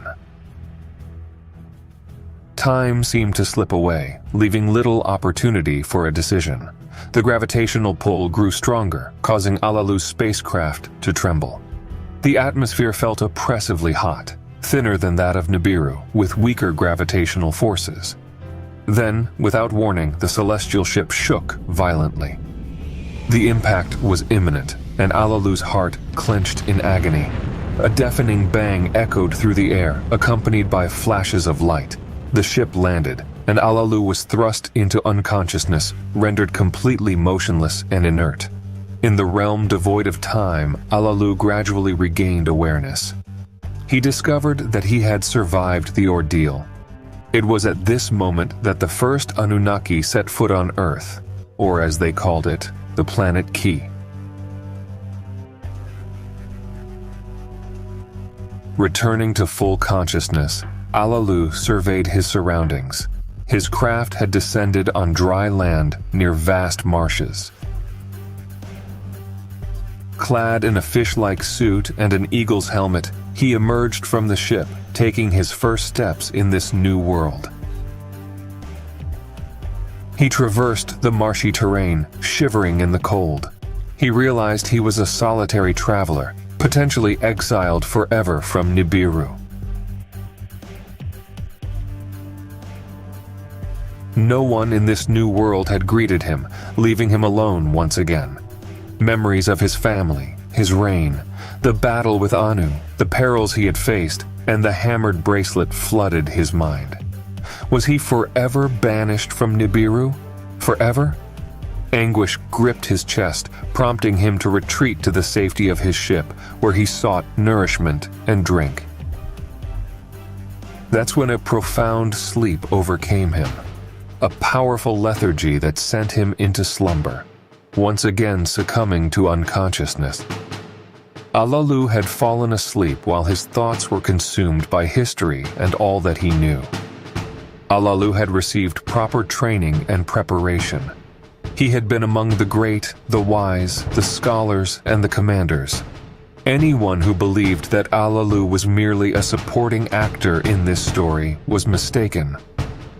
Time seemed to slip away, leaving little opportunity for a decision. The gravitational pull grew stronger, causing Alalu's spacecraft to tremble. The atmosphere felt oppressively hot, thinner than that of Nibiru, with weaker gravitational forces. Then, without warning, the celestial ship shook violently. The impact was imminent, and Alalu's heart clenched in agony. A deafening bang echoed through the air, accompanied by flashes of light. The ship landed, and Alalu was thrust into unconsciousness, rendered completely motionless and inert. In the realm devoid of time, Alalu gradually regained awareness. He discovered that he had survived the ordeal. It was at this moment that the first Anunnaki set foot on Earth, or as they called it, the planet Ki. Returning to full consciousness, Alalu surveyed his surroundings. His craft had descended on dry land near vast marshes. Clad in a fish-like suit and an eagle's helmet, he emerged from the ship, taking his first steps in this new world. He traversed the marshy terrain, shivering in the cold. He realized he was a solitary traveler, potentially exiled forever from Nibiru. No one in this new world had greeted him, leaving him alone once again. Memories of his family, his reign, the battle with Anu, the perils he had faced, and the hammered bracelet flooded his mind. Was he forever banished from Nibiru? Forever? Anguish gripped his chest, prompting him to retreat to the safety of his ship, where he sought nourishment and drink. That's when a profound sleep overcame him, a powerful lethargy that sent him into slumber, once again succumbing to unconsciousness. Alalu had fallen asleep while his thoughts were consumed by history and all that he knew. Alalu had received proper training and preparation. He had been among the great, the wise, the scholars, and the commanders. Anyone who believed that Alalu was merely a supporting actor in this story was mistaken.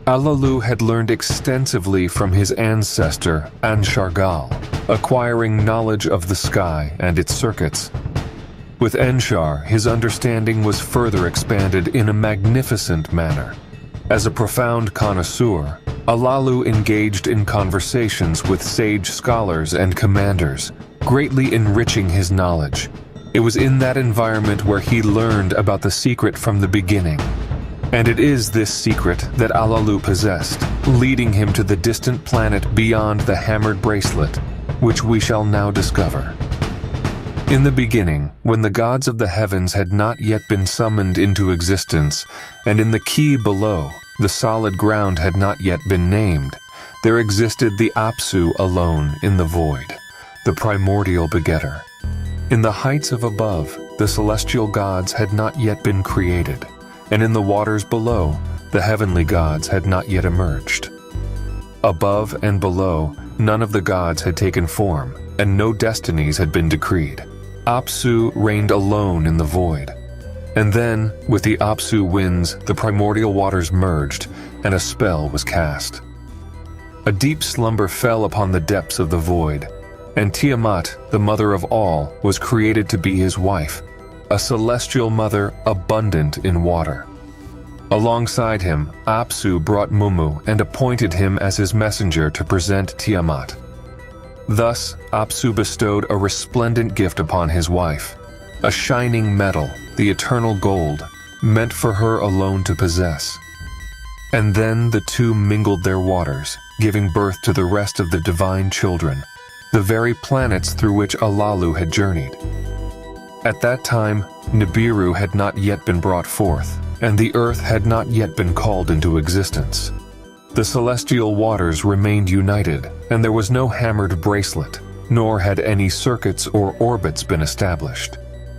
Alalu had learned extensively from his ancestor, Anshargal, acquiring knowledge of the sky and its circuits. With Enshar, his understanding was further expanded in a magnificent manner. As a profound connoisseur, Alalu engaged in conversations with sage scholars and commanders, greatly enriching his knowledge. It was in that environment where he learned about the secret from the beginning. And it is this secret that Alalu possessed, leading him to the distant planet beyond the hammered bracelet, which we shall now discover. In the beginning, when the gods of the heavens had not yet been summoned into existence, and in the key below, the solid ground had not yet been named, there existed the Apsu alone in the void, the primordial begetter. In the heights of above, the celestial gods had not yet been created, and in the waters below, the heavenly gods had not yet emerged. Above and below, none of the gods had taken form, and no destinies had been decreed. Apsu reigned alone in the void. And then, with the Apsu winds, the primordial waters merged, and a spell was cast. A deep slumber fell upon the depths of the void, and Tiamat, the mother of all, was created to be his wife, a celestial mother abundant in water. Alongside him, Apsu brought Mumu and appointed him as his messenger to present Tiamat. Thus, Apsu bestowed a resplendent gift upon his wife, a shining metal, the eternal gold, meant for her alone to possess. And then the two mingled their waters, giving birth to the rest of the divine children, the very planets through which Alalu had journeyed. At that time, Nibiru had not yet been brought forth, and the earth had not yet been called into existence. The celestial waters remained united, and there was no hammered bracelet, nor had any circuits or orbits been established.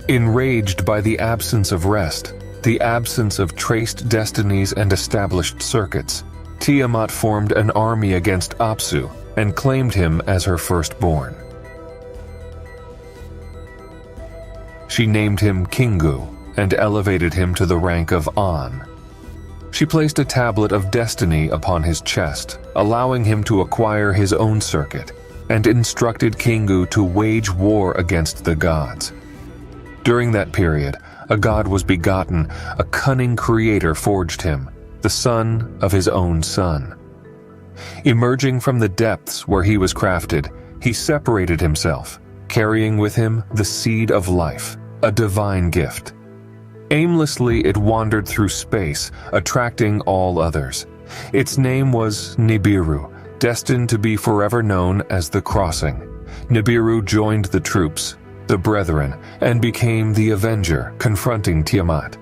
Enraged by the absence of rest, the absence of traced destinies and established circuits, Tiamat formed an army against Apsu and claimed him as her firstborn. She named him Kingu and elevated him to the rank of An. She placed a tablet of destiny upon his chest, allowing him to acquire his own circuit, and instructed Kingu to wage war against the gods. During that period, a god was begotten, a cunning creator forged him, the son of his own son. Emerging from the depths where he was crafted, he separated himself, carrying with him the seed of life, a divine gift. Aimlessly, it wandered through space, attracting all others. Its name was Nibiru, destined to be forever known as the Crossing. Nibiru joined the troops, the Brethren, and became the Avenger, confronting Tiamat.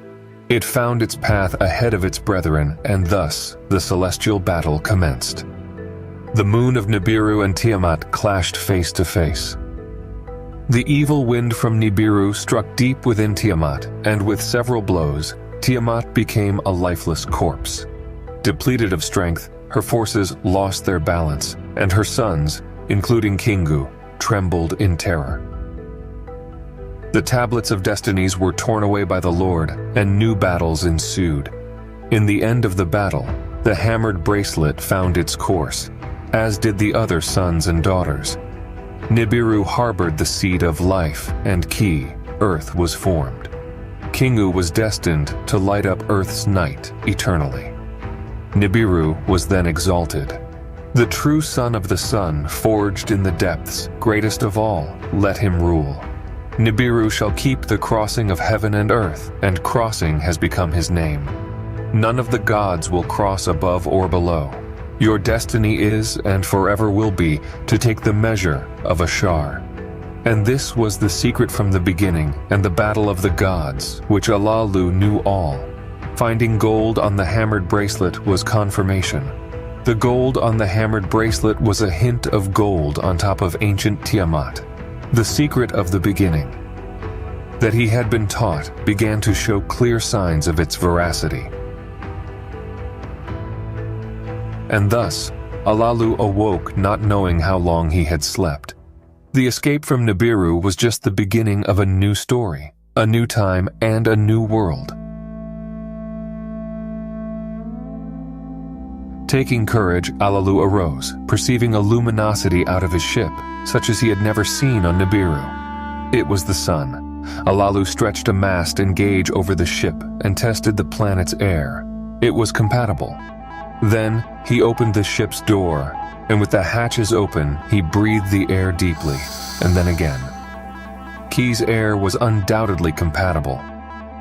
It found its path ahead of its brethren, and thus the celestial battle commenced. The moon of Nibiru and Tiamat clashed face to face. The evil wind from Nibiru struck deep within Tiamat, and with several blows, Tiamat became a lifeless corpse. Depleted of strength, her forces lost their balance, and her sons, including Kingu, trembled in terror. The tablets of destinies were torn away by the Lord, and new battles ensued. In the end of the battle, the hammered bracelet found its course, as did the other sons and daughters. Nibiru harbored the seed of life, and Ki, Earth, was formed. Kingu was destined to light up Earth's night eternally. Nibiru was then exalted. The true son of the sun, forged in the depths, greatest of all, let him rule. Nibiru shall keep the crossing of heaven and earth, and crossing has become his name. None of the gods will cross above or below. Your destiny is, and forever will be, to take the measure of Ashar. And this was the secret from the beginning, and the battle of the gods, which Alalu knew all. Finding gold on the hammered bracelet was confirmation. The gold on the hammered bracelet was a hint of gold on top of ancient Tiamat. The secret of the beginning that he had been taught began to show clear signs of its veracity. And thus, Alalu awoke not knowing how long he had slept. The escape from Nibiru was just the beginning of a new story, a new time, and a new world. Taking courage, Alalu arose, perceiving a luminosity out of his ship, such as he had never seen on Nibiru. It was the sun. Alalu stretched a mast and gauge over the ship and tested the planet's air. It was compatible. Then he opened the ship's door, and with the hatches open, he breathed the air deeply, and then again. Ki's air was undoubtedly compatible.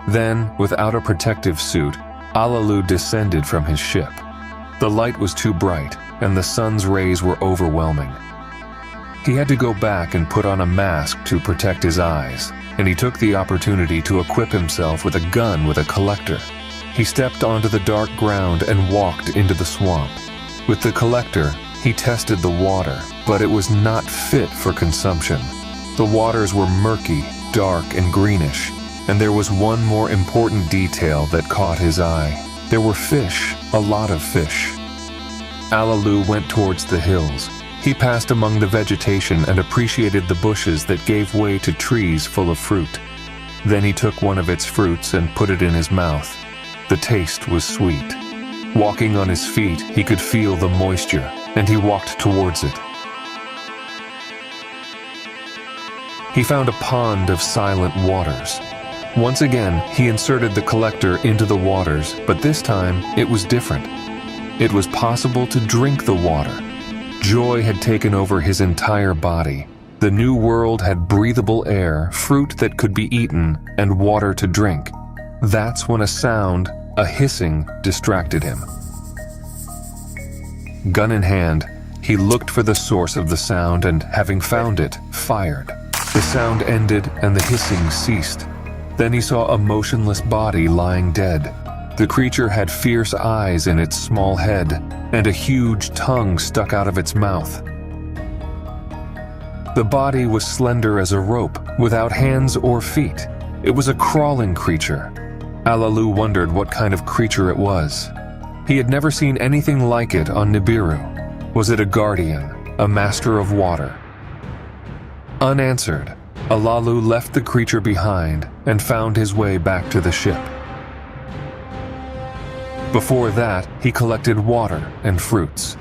Then, without a protective suit, Alalu descended from his ship. The light was too bright, and the sun's rays were overwhelming. He had to go back and put on a mask to protect his eyes, and he took the opportunity to equip himself with a gun with a collector. He stepped onto the dark ground and walked into the swamp. With the collector, he tested the water, but it was not fit for consumption. The waters were murky, dark, and greenish, and there was one more important detail that caught his eye. There were fish, a lot of fish. Alalu went towards the hills. He passed among the vegetation and appreciated the bushes that gave way to trees full of fruit. Then he took one of its fruits and put it in his mouth. The taste was sweet. Walking on his feet, he could feel the moisture, and he walked towards it. He found a pond of silent waters. Once again, he inserted the collector into the waters, but this time it was different. It was possible to drink the water. Joy had taken over his entire body. The new world had breathable air, fruit that could be eaten, and water to drink. That's when a sound, a hissing, distracted him. Gun in hand, he looked for the source of the sound and, having found it, fired. The sound ended and the hissing ceased. Then he saw a motionless body lying dead. The creature had fierce eyes in its small head, and a huge tongue stuck out of its mouth. The body was slender as a rope, without hands or feet. It was a crawling creature. Alalu wondered what kind of creature it was. He had never seen anything like it on Nibiru. Was it a guardian, a master of water? Unanswered, Alalu left the creature behind and found his way back to the ship. Before that, he collected water and fruits.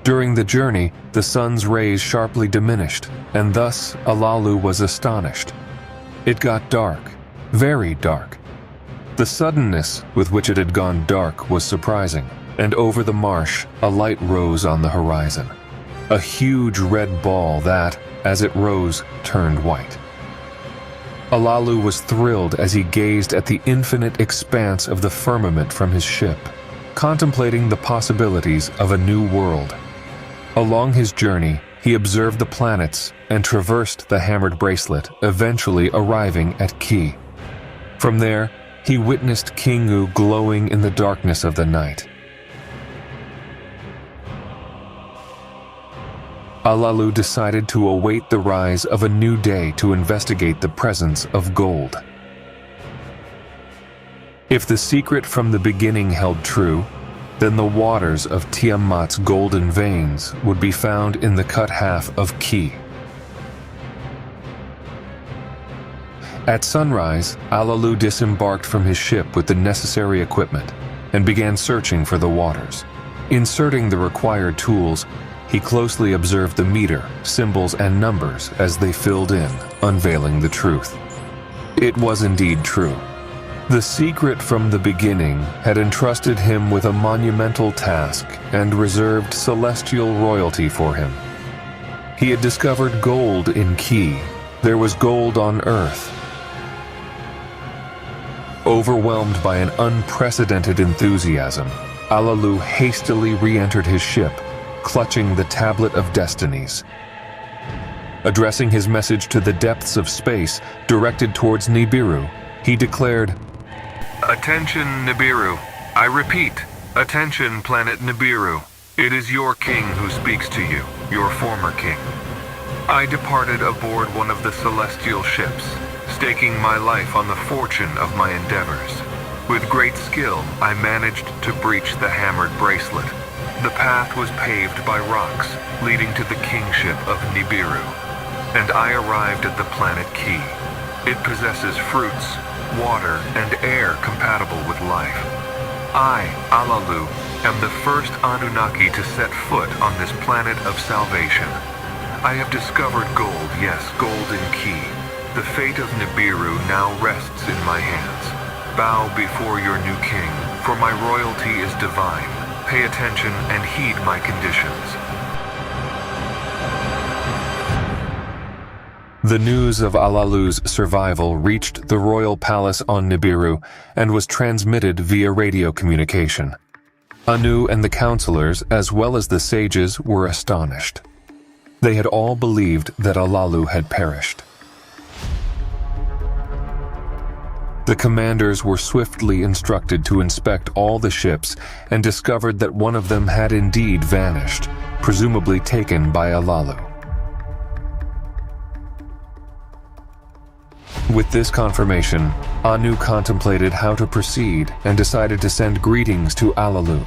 During the journey, the sun's rays sharply diminished, and thus Alalu was astonished. It got dark, very dark. The suddenness with which it had gone dark was surprising, and over the marsh, a light rose on the horizon. A huge red ball that, as it rose, turned white. Alalu was thrilled as he gazed at the infinite expanse of the firmament from his ship, contemplating the possibilities of a new world. Along his journey, he observed the planets and traversed the hammered bracelet, eventually arriving at Ki. From there, he witnessed Kingu glowing in the darkness of the night. Alalu decided to await the rise of a new day to investigate the presence of gold. If the secret from the beginning held true, then the waters of Tiamat's golden veins would be found in the cut half of Ki. At sunrise, Alalu disembarked from his ship with the necessary equipment and began searching for the waters. Inserting the required tools, he closely observed the meter, symbols, and numbers as they filled in, unveiling the truth. It was indeed true. The secret from the beginning had entrusted him with a monumental task and reserved celestial royalty for him. He had discovered gold in Ki. There was gold on Earth. Overwhelmed by an unprecedented enthusiasm, Alalu hastily re-entered his ship, clutching the Tablet of Destinies. Addressing his message to the depths of space directed towards Nibiru, he declared, "Attention, Nibiru. I repeat, attention, planet Nibiru. It is your king who speaks to you, your former king. I departed aboard one of the celestial ships, staking my life on the fortune of my endeavors. With great skill, I managed to breach the hammered bracelet. The path was paved by rocks, leading to the kingship of Nibiru, and I arrived at the planet Ki. It possesses fruits, water, and air compatible with life. I, Alalu, am the first Anunnaki to set foot on this planet of salvation. I have discovered gold, yes, gold in Ki. The fate of Nibiru now rests in my hands. Bow before your new king, for my royalty is divine. Pay attention and heed my conditions." The news of Alalu's survival reached the royal palace on Nibiru and was transmitted via radio communication. Anu and the counselors, as well as the sages, were astonished. They had all believed that Alalu had perished. The commanders were swiftly instructed to inspect all the ships and discovered that one of them had indeed vanished, presumably taken by Alalu. With this confirmation, Anu contemplated how to proceed and decided to send greetings to Alalu.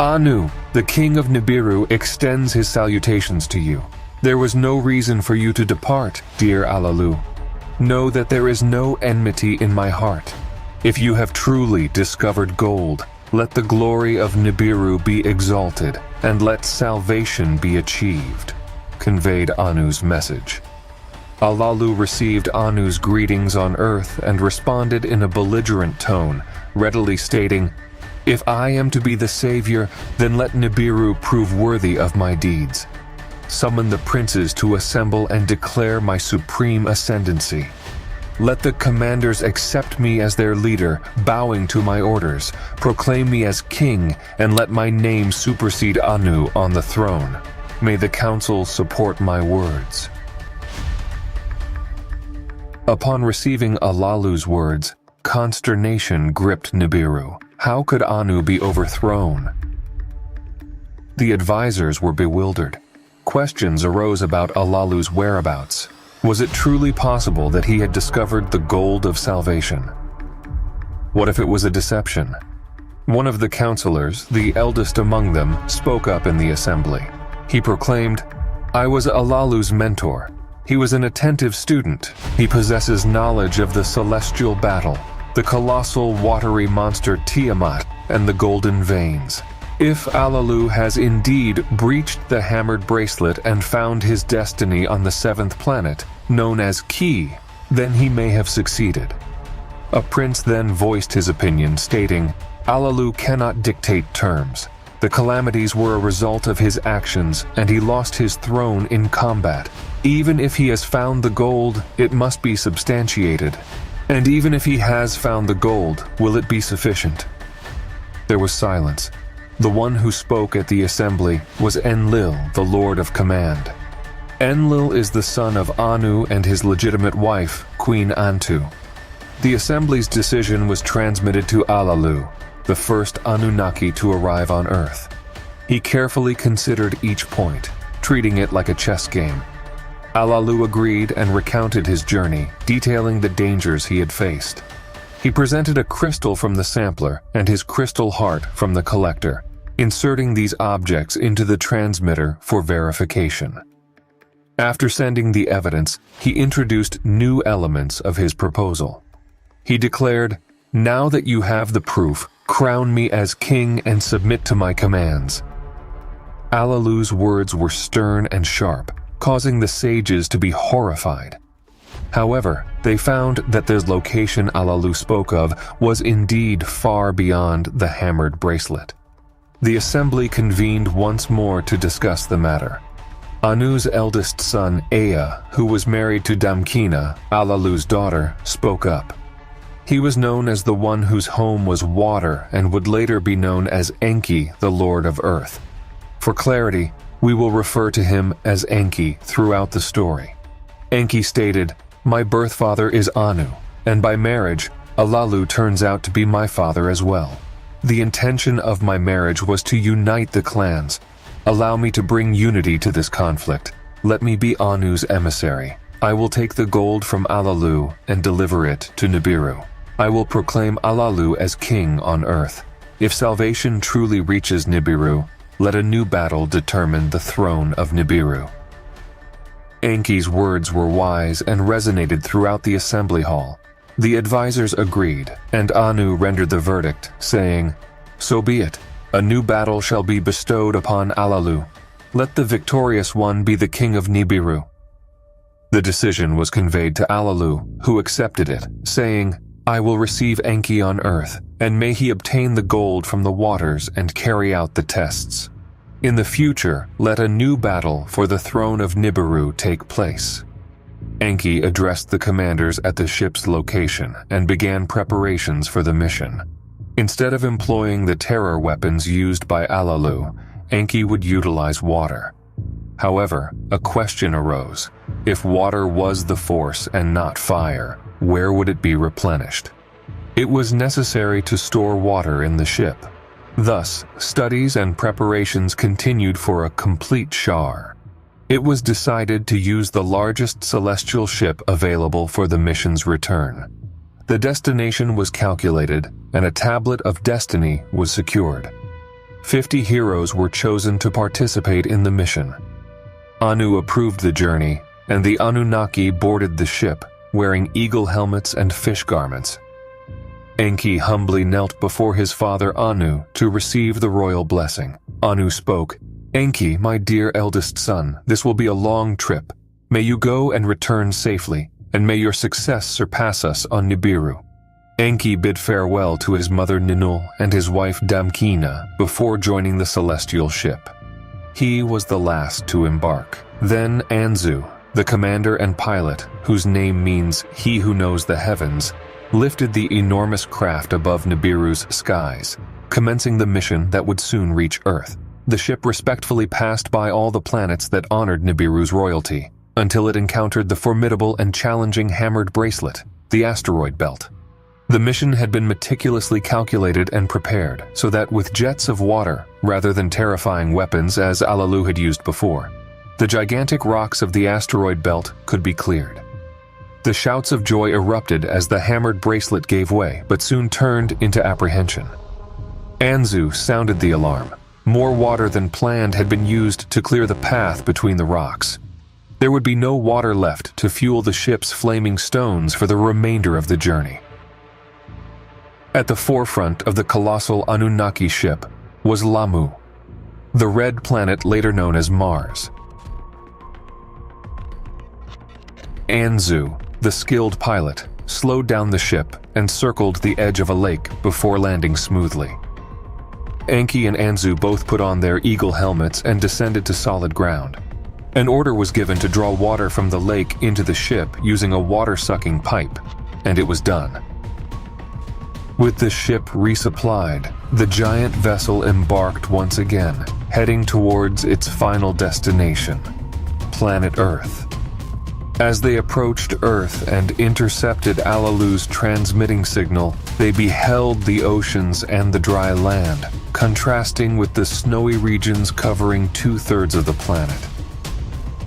"Anu, the king of Nibiru, extends his salutations to you. There was no reason for you to depart, dear Alalu. Know that there is no enmity in my heart. If you have truly discovered gold, let the glory of Nibiru be exalted, and let salvation be achieved," conveyed Anu's message. Alalu received Anu's greetings on Earth and responded in a belligerent tone, readily stating, "If I am to be the savior, then let Nibiru prove worthy of my deeds. Summon the princes to assemble and declare my supreme ascendancy. Let the commanders accept me as their leader, bowing to my orders. Proclaim me as king, and let my name supersede Anu on the throne. May the council support my words." Upon receiving Alalu's words, consternation gripped Nibiru. How could Anu be overthrown? The advisors were bewildered. Questions arose about Alalu's whereabouts. Was it truly possible that he had discovered the gold of salvation? What if it was a deception? One of the counselors, the eldest among them, spoke up in the assembly. He proclaimed, "I was Alalu's mentor. He was an attentive student. He possesses knowledge of the celestial battle, the colossal watery monster Tiamat, and the golden veins. If Alalu has indeed breached the hammered bracelet and found his destiny on the seventh planet, known as Ki, then he may have succeeded." A prince then voiced his opinion, stating, "Alalu cannot dictate terms. The calamities were a result of his actions, and he lost his throne in combat. Even if he has found the gold, it must be substantiated. And even if he has found the gold, will it be sufficient?" There was silence. The one who spoke at the assembly was Enlil, the Lord of Command. Enlil is the son of Anu and his legitimate wife, Queen Antu. The assembly's decision was transmitted to Alalu, the first Anunnaki to arrive on Earth. He carefully considered each point, treating it like a chess game. Alalu agreed and recounted his journey, detailing the dangers he had faced. He presented a crystal from the sampler and his crystal heart from the collector, inserting these objects into the transmitter for verification. After sending the evidence, he introduced new elements of his proposal. He declared, "Now that you have the proof, crown me as king and submit to my commands." Alalu's words were stern and sharp, causing the sages to be horrified. However, they found that the location Alalu spoke of was indeed far beyond the hammered bracelet. The assembly convened once more to discuss the matter. Anu's eldest son, Ea, who was married to Damkina, Alalu's daughter, spoke up. He was known as the one whose home was water and would later be known as Enki, the Lord of Earth. For clarity, we will refer to him as Enki throughout the story. Enki stated, "My birth father is Anu, and by marriage, Alalu turns out to be my father as well. The intention of my marriage was to unite the clans. Allow me to bring unity to this conflict. Let me be Anu's emissary. I will take the gold from Alalu and deliver it to Nibiru. I will proclaim Alalu as king on earth. If salvation truly reaches Nibiru, let a new battle determine the throne of Nibiru." Enki's words were wise and resonated throughout the assembly hall. The advisors agreed, and Anu rendered the verdict, saying, "So be it. A new battle shall be bestowed upon Alalu. Let the victorious one be the king of Nibiru." The decision was conveyed to Alalu, who accepted it, saying, "I will receive Enki on earth, and may he obtain the gold from the waters and carry out the tests. In the future, let a new battle for the throne of Nibiru take place." Enki addressed the commanders at the ship's location and began preparations for the mission. Instead of employing the terror weapons used by Alalu, Enki would utilize water. However, a question arose. If water was the force and not fire, where would it be replenished? It was necessary to store water in the ship. Thus, studies and preparations continued for a complete Shar. It was decided to use the largest celestial ship available for the mission's return. The destination was calculated, and a tablet of destiny was secured. 50 heroes were chosen to participate in the mission. Anu approved the journey, and the Anunnaki boarded the ship, wearing eagle helmets and fish garments. Enki humbly knelt before his father Anu to receive the royal blessing. Anu spoke, "Enki, my dear eldest son, this will be a long trip. May you go and return safely, and may your success surpass us on Nibiru." Enki bid farewell to his mother Ninul and his wife Damkina before joining the celestial ship. He was the last to embark. Then Anzu, the commander and pilot, whose name means "he who knows the heavens," lifted the enormous craft above Nibiru's skies, commencing the mission that would soon reach Earth. The ship respectfully passed by all the planets that honored Nibiru's royalty, until it encountered the formidable and challenging hammered bracelet, the asteroid belt. The mission had been meticulously calculated and prepared so that with jets of water, rather than terrifying weapons as Alalu had used before, the gigantic rocks of the asteroid belt could be cleared. The shouts of joy erupted as the hammered bracelet gave way, but soon turned into apprehension. Anzu sounded the alarm. More water than planned had been used to clear the path between the rocks. There would be no water left to fuel the ship's flaming stones for the remainder of the journey. At the forefront of the colossal Anunnaki ship was Lamu, the red planet later known as Mars. Anzu, the skilled pilot, slowed down the ship and circled the edge of a lake before landing smoothly. Enki and Anzu both put on their eagle helmets and descended to solid ground. An order was given to draw water from the lake into the ship using a water-sucking pipe, and it was done. With the ship resupplied, the giant vessel embarked once again, heading towards its final destination, planet Earth. As they approached Earth and intercepted Alalu's transmitting signal, they beheld the oceans and the dry land, contrasting with the snowy regions covering 2/3 of the planet.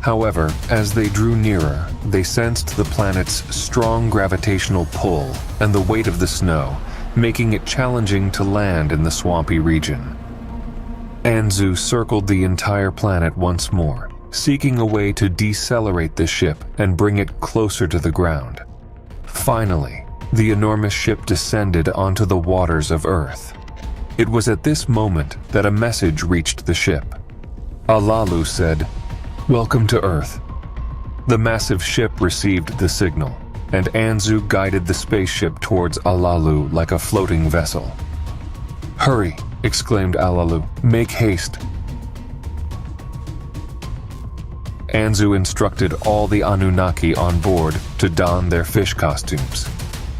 However, as they drew nearer, they sensed the planet's strong gravitational pull and the weight of the snow, making it challenging to land in the swampy region. Anzu circled the entire planet once more, seeking a way to decelerate the ship and bring it closer to the ground. Finally, the enormous ship descended onto the waters of Earth. It was at this moment that a message reached the ship. Alalu said, "Welcome to Earth." The massive ship received the signal, and Anzu guided the spaceship towards Alalu like a floating vessel. "Hurry," exclaimed Alalu. "Make haste." Anzu instructed all the Anunnaki on board to don their fish costumes.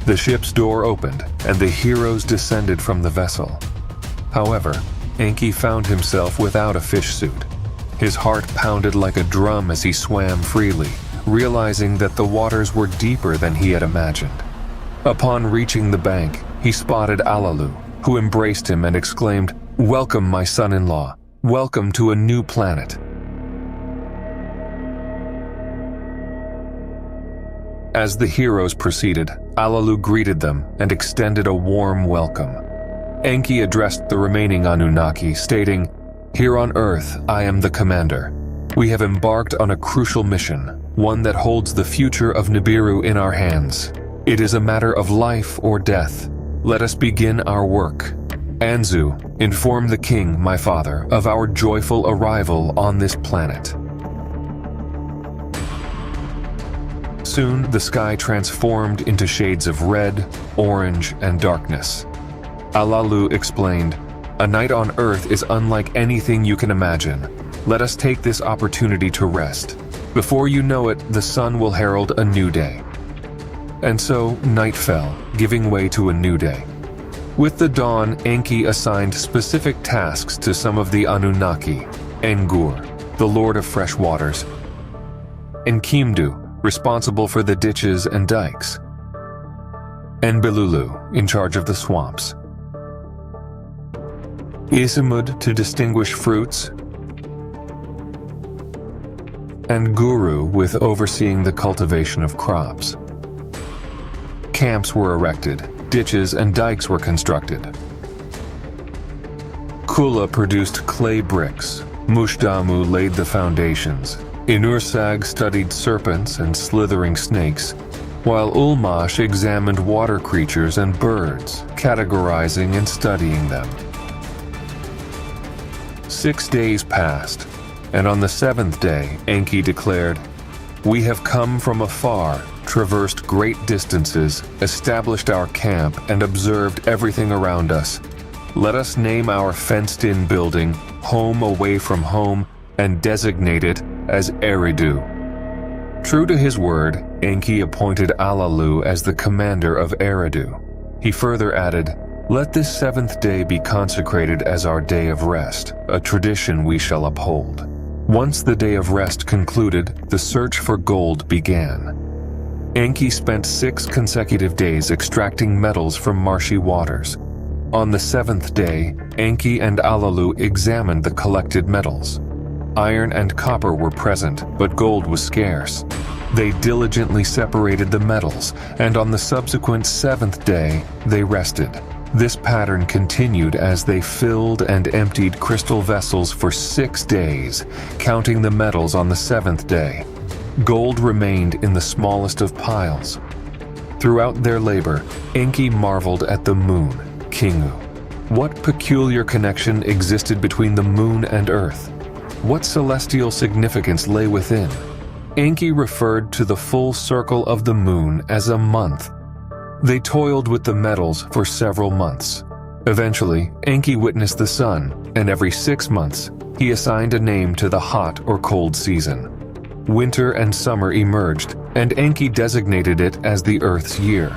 The ship's door opened, and the heroes descended from the vessel. However, Enki found himself without a fish suit. His heart pounded like a drum as he swam freely, realizing that the waters were deeper than he had imagined. Upon reaching the bank, he spotted Alalu, who embraced him and exclaimed, "Welcome, my son-in-law. Welcome to a new planet." As the heroes proceeded, Alalu greeted them and extended a warm welcome. Enki addressed the remaining Anunnaki, stating, "Here on Earth, I am the commander. We have embarked on a crucial mission, one that holds the future of Nibiru in our hands. It is a matter of life or death. Let us begin our work. Anzu, inform the king, my father, of our joyful arrival on this planet." Soon, the sky transformed into shades of red, orange, and darkness. Alalu explained, "A night on Earth is unlike anything you can imagine. Let us take this opportunity to rest. Before you know it, the sun will herald a new day." And so, night fell, giving way to a new day. With the dawn, Enki assigned specific tasks to some of the Anunnaki: Engur, the Lord of Fresh Waters; Enkimdu, responsible for the ditches and dikes; Enbelulu, in charge of the swamps; Isamud, to distinguish fruits; and Guru, with overseeing the cultivation of crops. Camps were erected, ditches and dikes were constructed. Kula produced clay bricks, Mushdamu laid the foundations, Inursag studied serpents and slithering snakes, while Ulmash examined water creatures and birds, categorizing and studying them. 6 days passed, and on the 7th day, Enki declared, "We have come from afar, traversed great distances, established our camp, and observed everything around us. Let us name our fenced-in building, home away from home, and designate it as Eridu." True to his word, Enki appointed Alalu as the commander of Eridu. He further added, "Let this 7th day be consecrated as our day of rest, a tradition we shall uphold." Once the day of rest concluded, the search for gold began. Enki spent 6 consecutive days extracting metals from marshy waters. On the 7th day, Enki and Alalu examined the collected metals. Iron and copper were present, but gold was scarce. They diligently separated the metals, and on the subsequent 7th day, they rested. This pattern continued as they filled and emptied crystal vessels for 6 days, counting the metals on the 7th day. Gold remained in the smallest of piles. Throughout their labor, Enki marveled at the moon, Kingu. What peculiar connection existed between the moon and Earth? What celestial significance lay within? Enki referred to the full circle of the moon as a month. They toiled with the metals for several months. Eventually, Enki witnessed the sun, and every 6 months, he assigned a name to the hot or cold season. Winter and summer emerged, and Enki designated it as the Earth's year.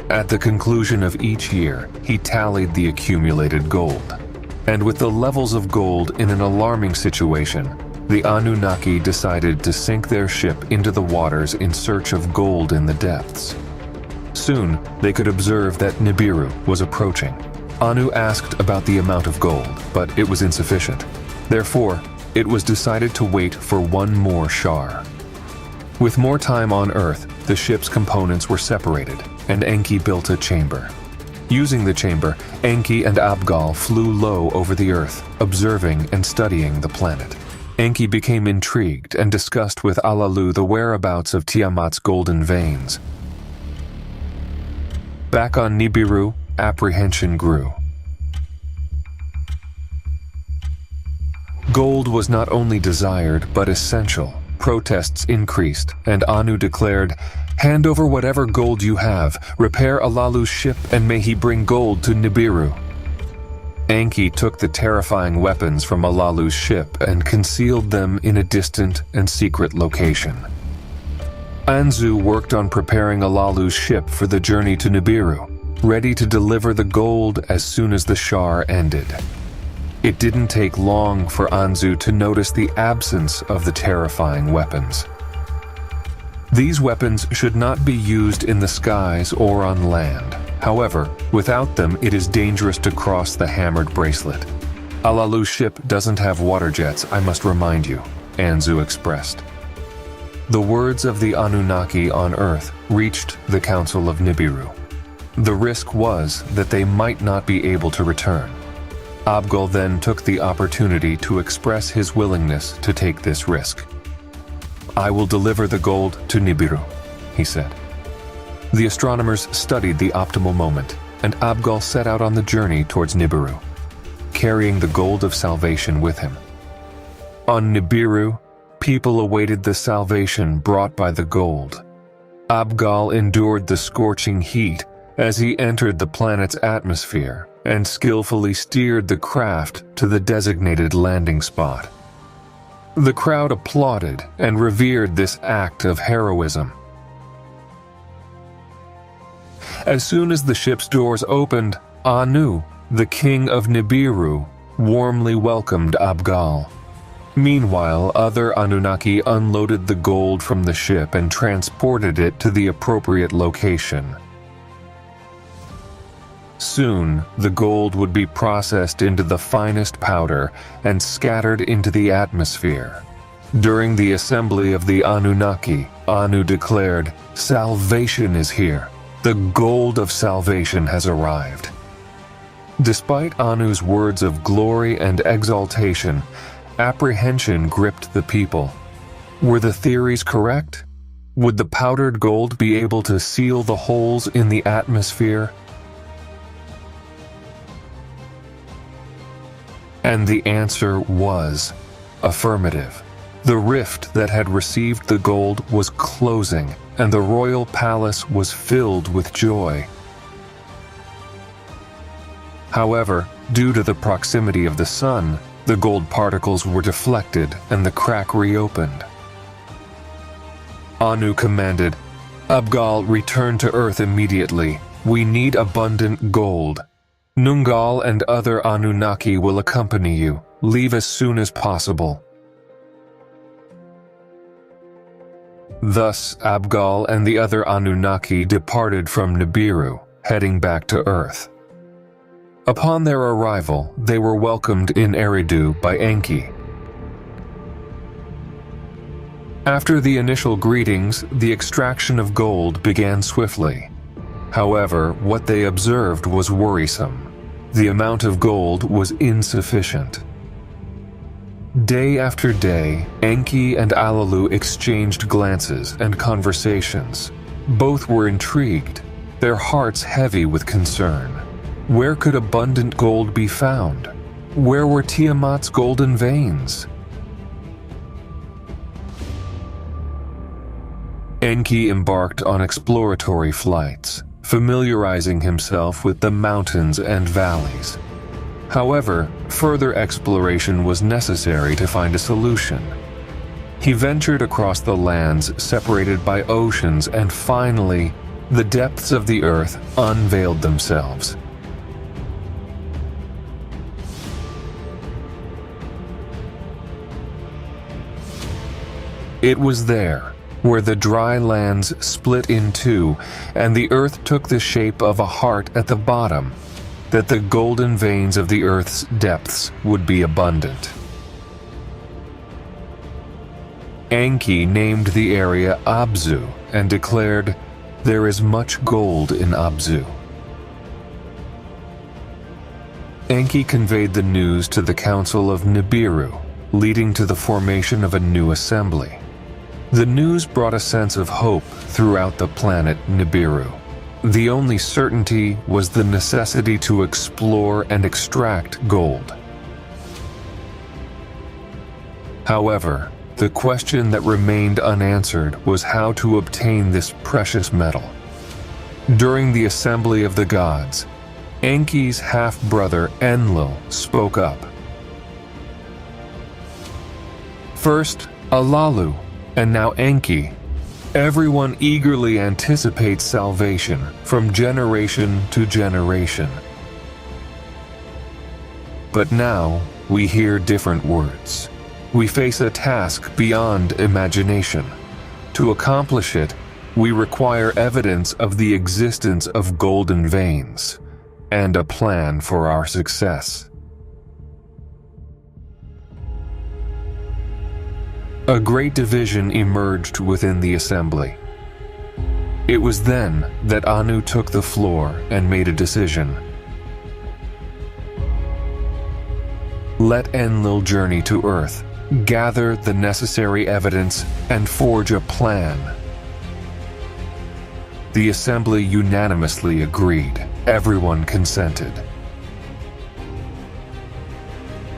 At the conclusion of each year, he tallied the accumulated gold. And with the levels of gold in an alarming situation, the Anunnaki decided to sink their ship into the waters in search of gold in the depths. Soon, they could observe that Nibiru was approaching. Anu asked about the amount of gold, but it was insufficient. Therefore, it was decided to wait for one more Shar. With more time on Earth, the ship's components were separated, and Enki built a chamber. Using the chamber, Enki and Abgal flew low over the Earth, observing and studying the planet. Enki became intrigued and discussed with Alalu the whereabouts of Tiamat's golden veins. Back on Nibiru, apprehension grew. Gold was not only desired, but essential. Protests increased, and Anu declared, "Hand over whatever gold you have, repair Alalu's ship, and may he bring gold to Nibiru." Enki took the terrifying weapons from Alalu's ship and concealed them in a distant and secret location. Anzu worked on preparing Alalu's ship for the journey to Nibiru, ready to deliver the gold as soon as the Shar ended. It didn't take long for Anzu to notice the absence of the terrifying weapons. These weapons should not be used in the skies or on land. However, without them, it is dangerous to cross the hammered bracelet. Alalu's ship doesn't have water jets, I must remind you, Anzu expressed. The words of the Anunnaki on Earth reached the Council of Nibiru. The risk was that they might not be able to return. Abgal then took the opportunity to express his willingness to take this risk. "I will deliver the gold to Nibiru," he said. The astronomers studied the optimal moment, and Abgal set out on the journey towards Nibiru, carrying the gold of salvation with him. On Nibiru, people awaited the salvation brought by the gold. Abgal endured the scorching heat as he entered the planet's atmosphere and skillfully steered the craft to the designated landing spot. The crowd applauded and revered this act of heroism. As soon as the ship's doors opened, Anu, the king of Nibiru, warmly welcomed Abgal. Meanwhile, other Anunnaki unloaded the gold from the ship and transported it to the appropriate location. Soon, the gold would be processed into the finest powder and scattered into the atmosphere. During the assembly of the Anunnaki, Anu declared, "Salvation is here. The gold of salvation has arrived." Despite Anu's words of glory and exaltation, apprehension gripped the people. Were the theories correct? Would the powdered gold be able to seal the holes in the atmosphere? And the answer was affirmative. The rift that had received the gold was closing, and the royal palace was filled with joy. However, due to the proximity of the sun, the gold particles were deflected and the crack reopened. Anu commanded, "Abgal, return to Earth immediately. We need abundant gold. Nungal and other Anunnaki will accompany you. Leave as soon as possible." Thus, Abgal and the other Anunnaki departed from Nibiru, heading back to Earth. Upon their arrival, they were welcomed in Eridu by Enki. After the initial greetings, the extraction of gold began swiftly. However, what they observed was worrisome. The amount of gold was insufficient. Day after day, Enki and Alalu exchanged glances and conversations. Both were intrigued, their hearts heavy with concern. Where could abundant gold be found? Where were Tiamat's golden veins? Enki embarked on exploratory flights, familiarizing himself with the mountains and valleys. However, further exploration was necessary to find a solution. He ventured across the lands separated by oceans, and finally, the depths of the earth unveiled themselves. It was there, where the dry lands split in two and the earth took the shape of a heart at the bottom, that the golden veins of the earth's depths would be abundant. Enki named the area Abzu and declared, "There is much gold in Abzu." Enki conveyed the news to the Council of Nibiru, leading to the formation of a new assembly. The news brought a sense of hope throughout the planet Nibiru. The only certainty was the necessity to explore and extract gold. However, the question that remained unanswered was how to obtain this precious metal. During the assembly of the gods, Enki's half-brother Enlil spoke up. First, Alalu, and now Enki. Everyone eagerly anticipates salvation from generation to generation. But now we hear different words. We face a task beyond imagination. To accomplish it, we require evidence of the existence of golden veins and a plan for our success. A great division emerged within the assembly. It was then that Anu took the floor and made a decision. Let Enlil journey to Earth, gather the necessary evidence, and forge a plan. The assembly unanimously agreed. Everyone consented.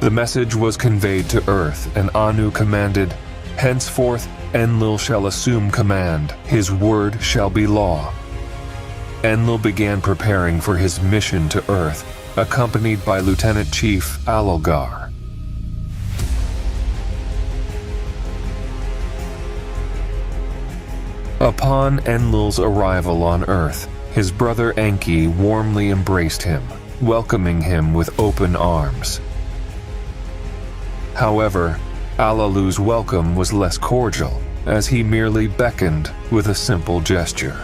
The message was conveyed to Earth, and Anu commanded, "Henceforth, Enlil shall assume command. His word shall be law." Enlil began preparing for his mission to Earth, accompanied by Lieutenant Chief Alulgar. Upon Enlil's arrival on Earth, his brother Enki warmly embraced him, welcoming him with open arms. However, Alalu's welcome was less cordial, as he merely beckoned with a simple gesture.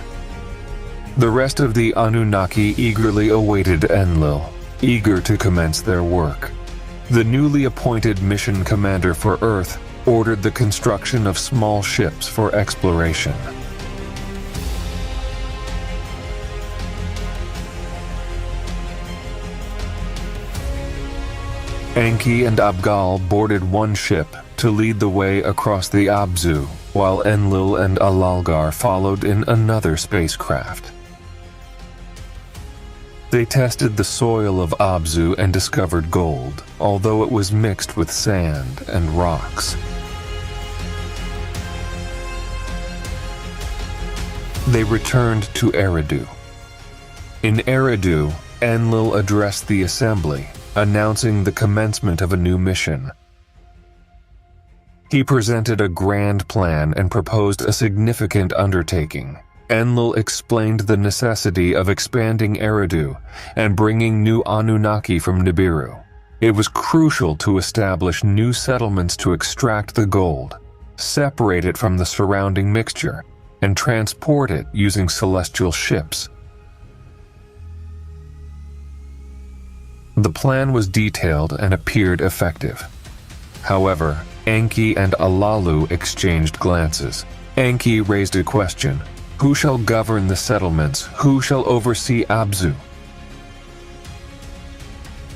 The rest of the Anunnaki eagerly awaited Enlil, eager to commence their work. The newly appointed mission commander for Earth ordered the construction of small ships for exploration. Enki and Abgal boarded one ship to lead the way across the Abzu, while Enlil and Alalgar followed in another spacecraft. They tested the soil of Abzu and discovered gold, although it was mixed with sand and rocks. They returned to Eridu. In Eridu, Enlil addressed the assembly, announcing the commencement of a new mission. He presented a grand plan and proposed a significant undertaking. Enlil explained the necessity of expanding Eridu and bringing new Anunnaki from Nibiru. It was crucial to establish new settlements to extract the gold, separate it from the surrounding mixture, and transport it using celestial ships. The plan was detailed and appeared effective. However, Enki and Alalu exchanged glances. Enki raised a question. Who shall govern the settlements? Who shall oversee Abzu?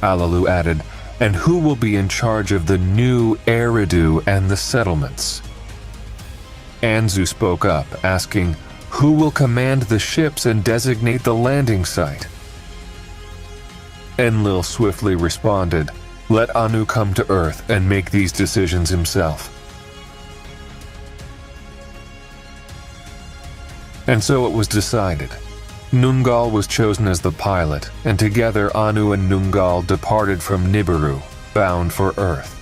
Alalu added, and who will be in charge of the new Eridu and the settlements? Anzu spoke up, asking, who will command the ships and designate the landing site? Enlil swiftly responded, let Anu come to Earth and make these decisions himself. And so it was decided. Nungal was chosen as the pilot, and together Anu and Nungal departed from Nibiru, bound for Earth.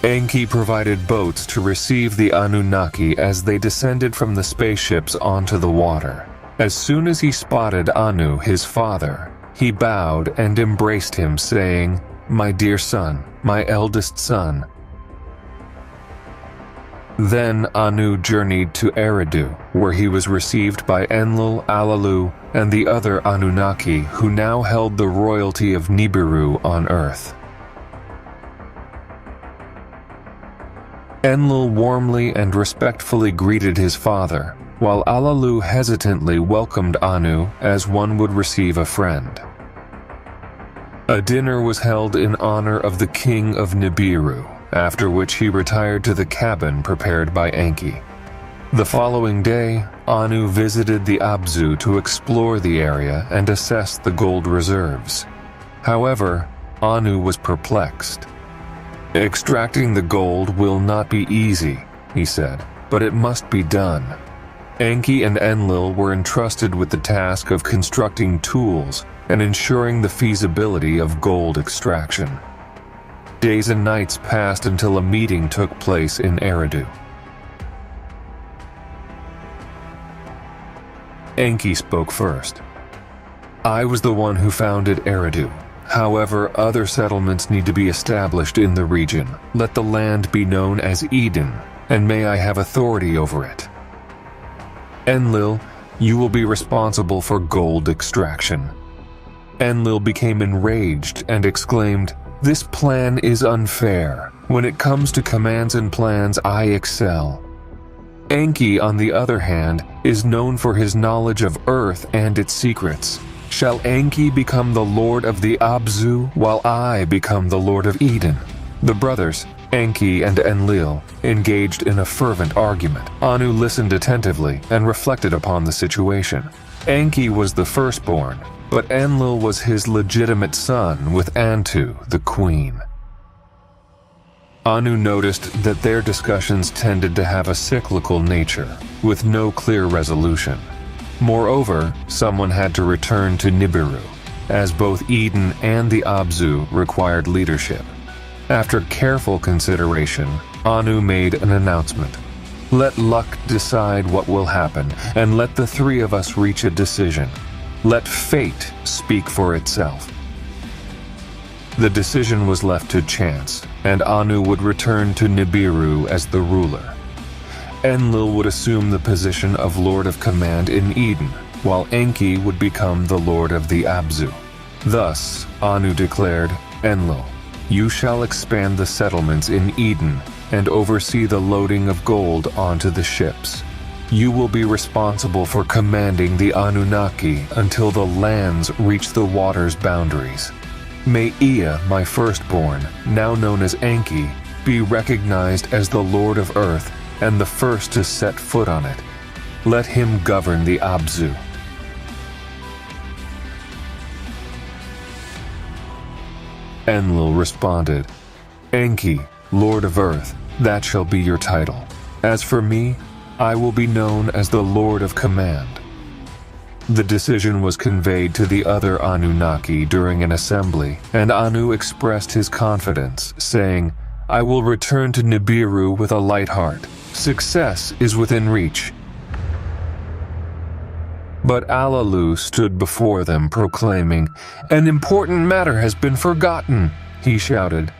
Enki provided boats to receive the Anunnaki as they descended from the spaceships onto the water. As soon as he spotted Anu, his father, he bowed and embraced him, saying, "My dear son, my eldest son." Then Anu journeyed to Eridu, where he was received by Enlil, Alalu, and the other Anunnaki who now held the royalty of Nibiru on Earth. Enlil warmly and respectfully greeted his father, while Alalu hesitantly welcomed Anu as one would receive a friend. A dinner was held in honor of the king of Nibiru, after which he retired to the cabin prepared by Enki. The following day, Anu visited the Abzu to explore the area and assess the gold reserves. However, Anu was perplexed. "Extracting the gold will not be easy," he said, "but it must be done." Enki and Enlil were entrusted with the task of constructing tools and ensuring the feasibility of gold extraction. Days and nights passed until a meeting took place in Eridu. Enki spoke first. "I was the one who founded Eridu. However, other settlements need to be established in the region. Let the land be known as Eden, and may I have authority over it. Enlil, you will be responsible for gold extraction." Enlil became enraged and exclaimed, "This plan is unfair. When it comes to commands and plans, I excel." Enki, on the other hand, is known for his knowledge of Earth and its secrets. Shall Enki become the lord of the Abzu, while I become the lord of Eden? The brothers, Enki and Enlil, engaged in a fervent argument. Anu listened attentively and reflected upon the situation. Enki was the firstborn, but Enlil was his legitimate son with Antu, the queen. Anu noticed that their discussions tended to have a cyclical nature, with no clear resolution. Moreover, someone had to return to Nibiru, as both Eden and the Abzu required leadership. After careful consideration, Anu made an announcement. "Let luck decide what will happen, and let the three of us reach a decision. Let fate speak for itself." The decision was left to chance, and Anu would return to Nibiru as the ruler. Enlil would assume the position of Lord of Command in Eden, while Enki would become the Lord of the Abzu. Thus, Anu declared, "Enlil, you shall expand the settlements in Eden and oversee the loading of gold onto the ships. You will be responsible for commanding the Anunnaki until the lands reach the water's boundaries. May Ea, my firstborn, now known as Enki, be recognized as the Lord of Earth and the first to set foot on it. Let him govern the Abzu." Enlil responded, "Enki, Lord of Earth, that shall be your title. As for me, I will be known as the Lord of Command." The decision was conveyed to the other Anunnaki during an assembly, and Anu expressed his confidence, saying, "I will return to Nibiru with a light heart. Success is within reach." But Alalu stood before them proclaiming, "An important matter has been forgotten," he shouted.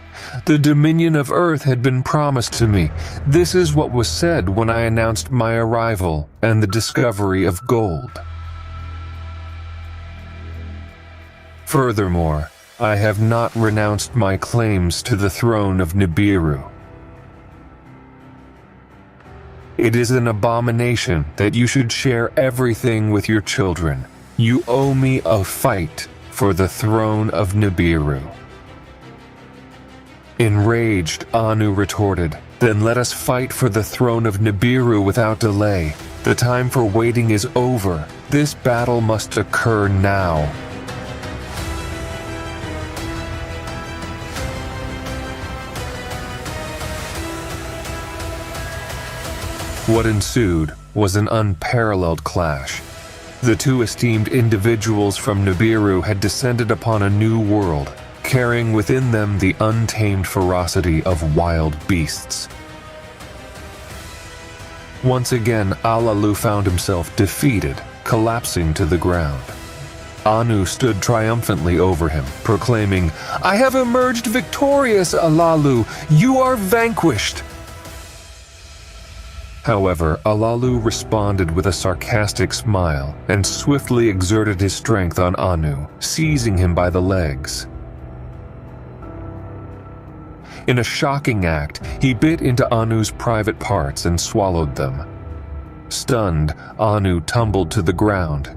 "The dominion of Earth had been promised to me. This is what was said when I announced my arrival and the discovery of gold. Furthermore, I have not renounced my claims to the throne of Nibiru. It is an abomination that you should share everything with your children. You owe me a fight for the throne of Nibiru." Enraged, Anu retorted, "Then let us fight for the throne of Nibiru without delay. The time for waiting is over. This battle must occur now." What ensued was an unparalleled clash. The two esteemed individuals from Nibiru had descended upon a new world, carrying within them the untamed ferocity of wild beasts. Once again, Alalu found himself defeated, collapsing to the ground. Anu stood triumphantly over him, proclaiming, "I have emerged victorious, Alalu! You are vanquished!" However, Alalu responded with a sarcastic smile and swiftly exerted his strength on Anu, seizing him by the legs. In a shocking act, he bit into Anu's private parts and swallowed them. Stunned, Anu tumbled to the ground.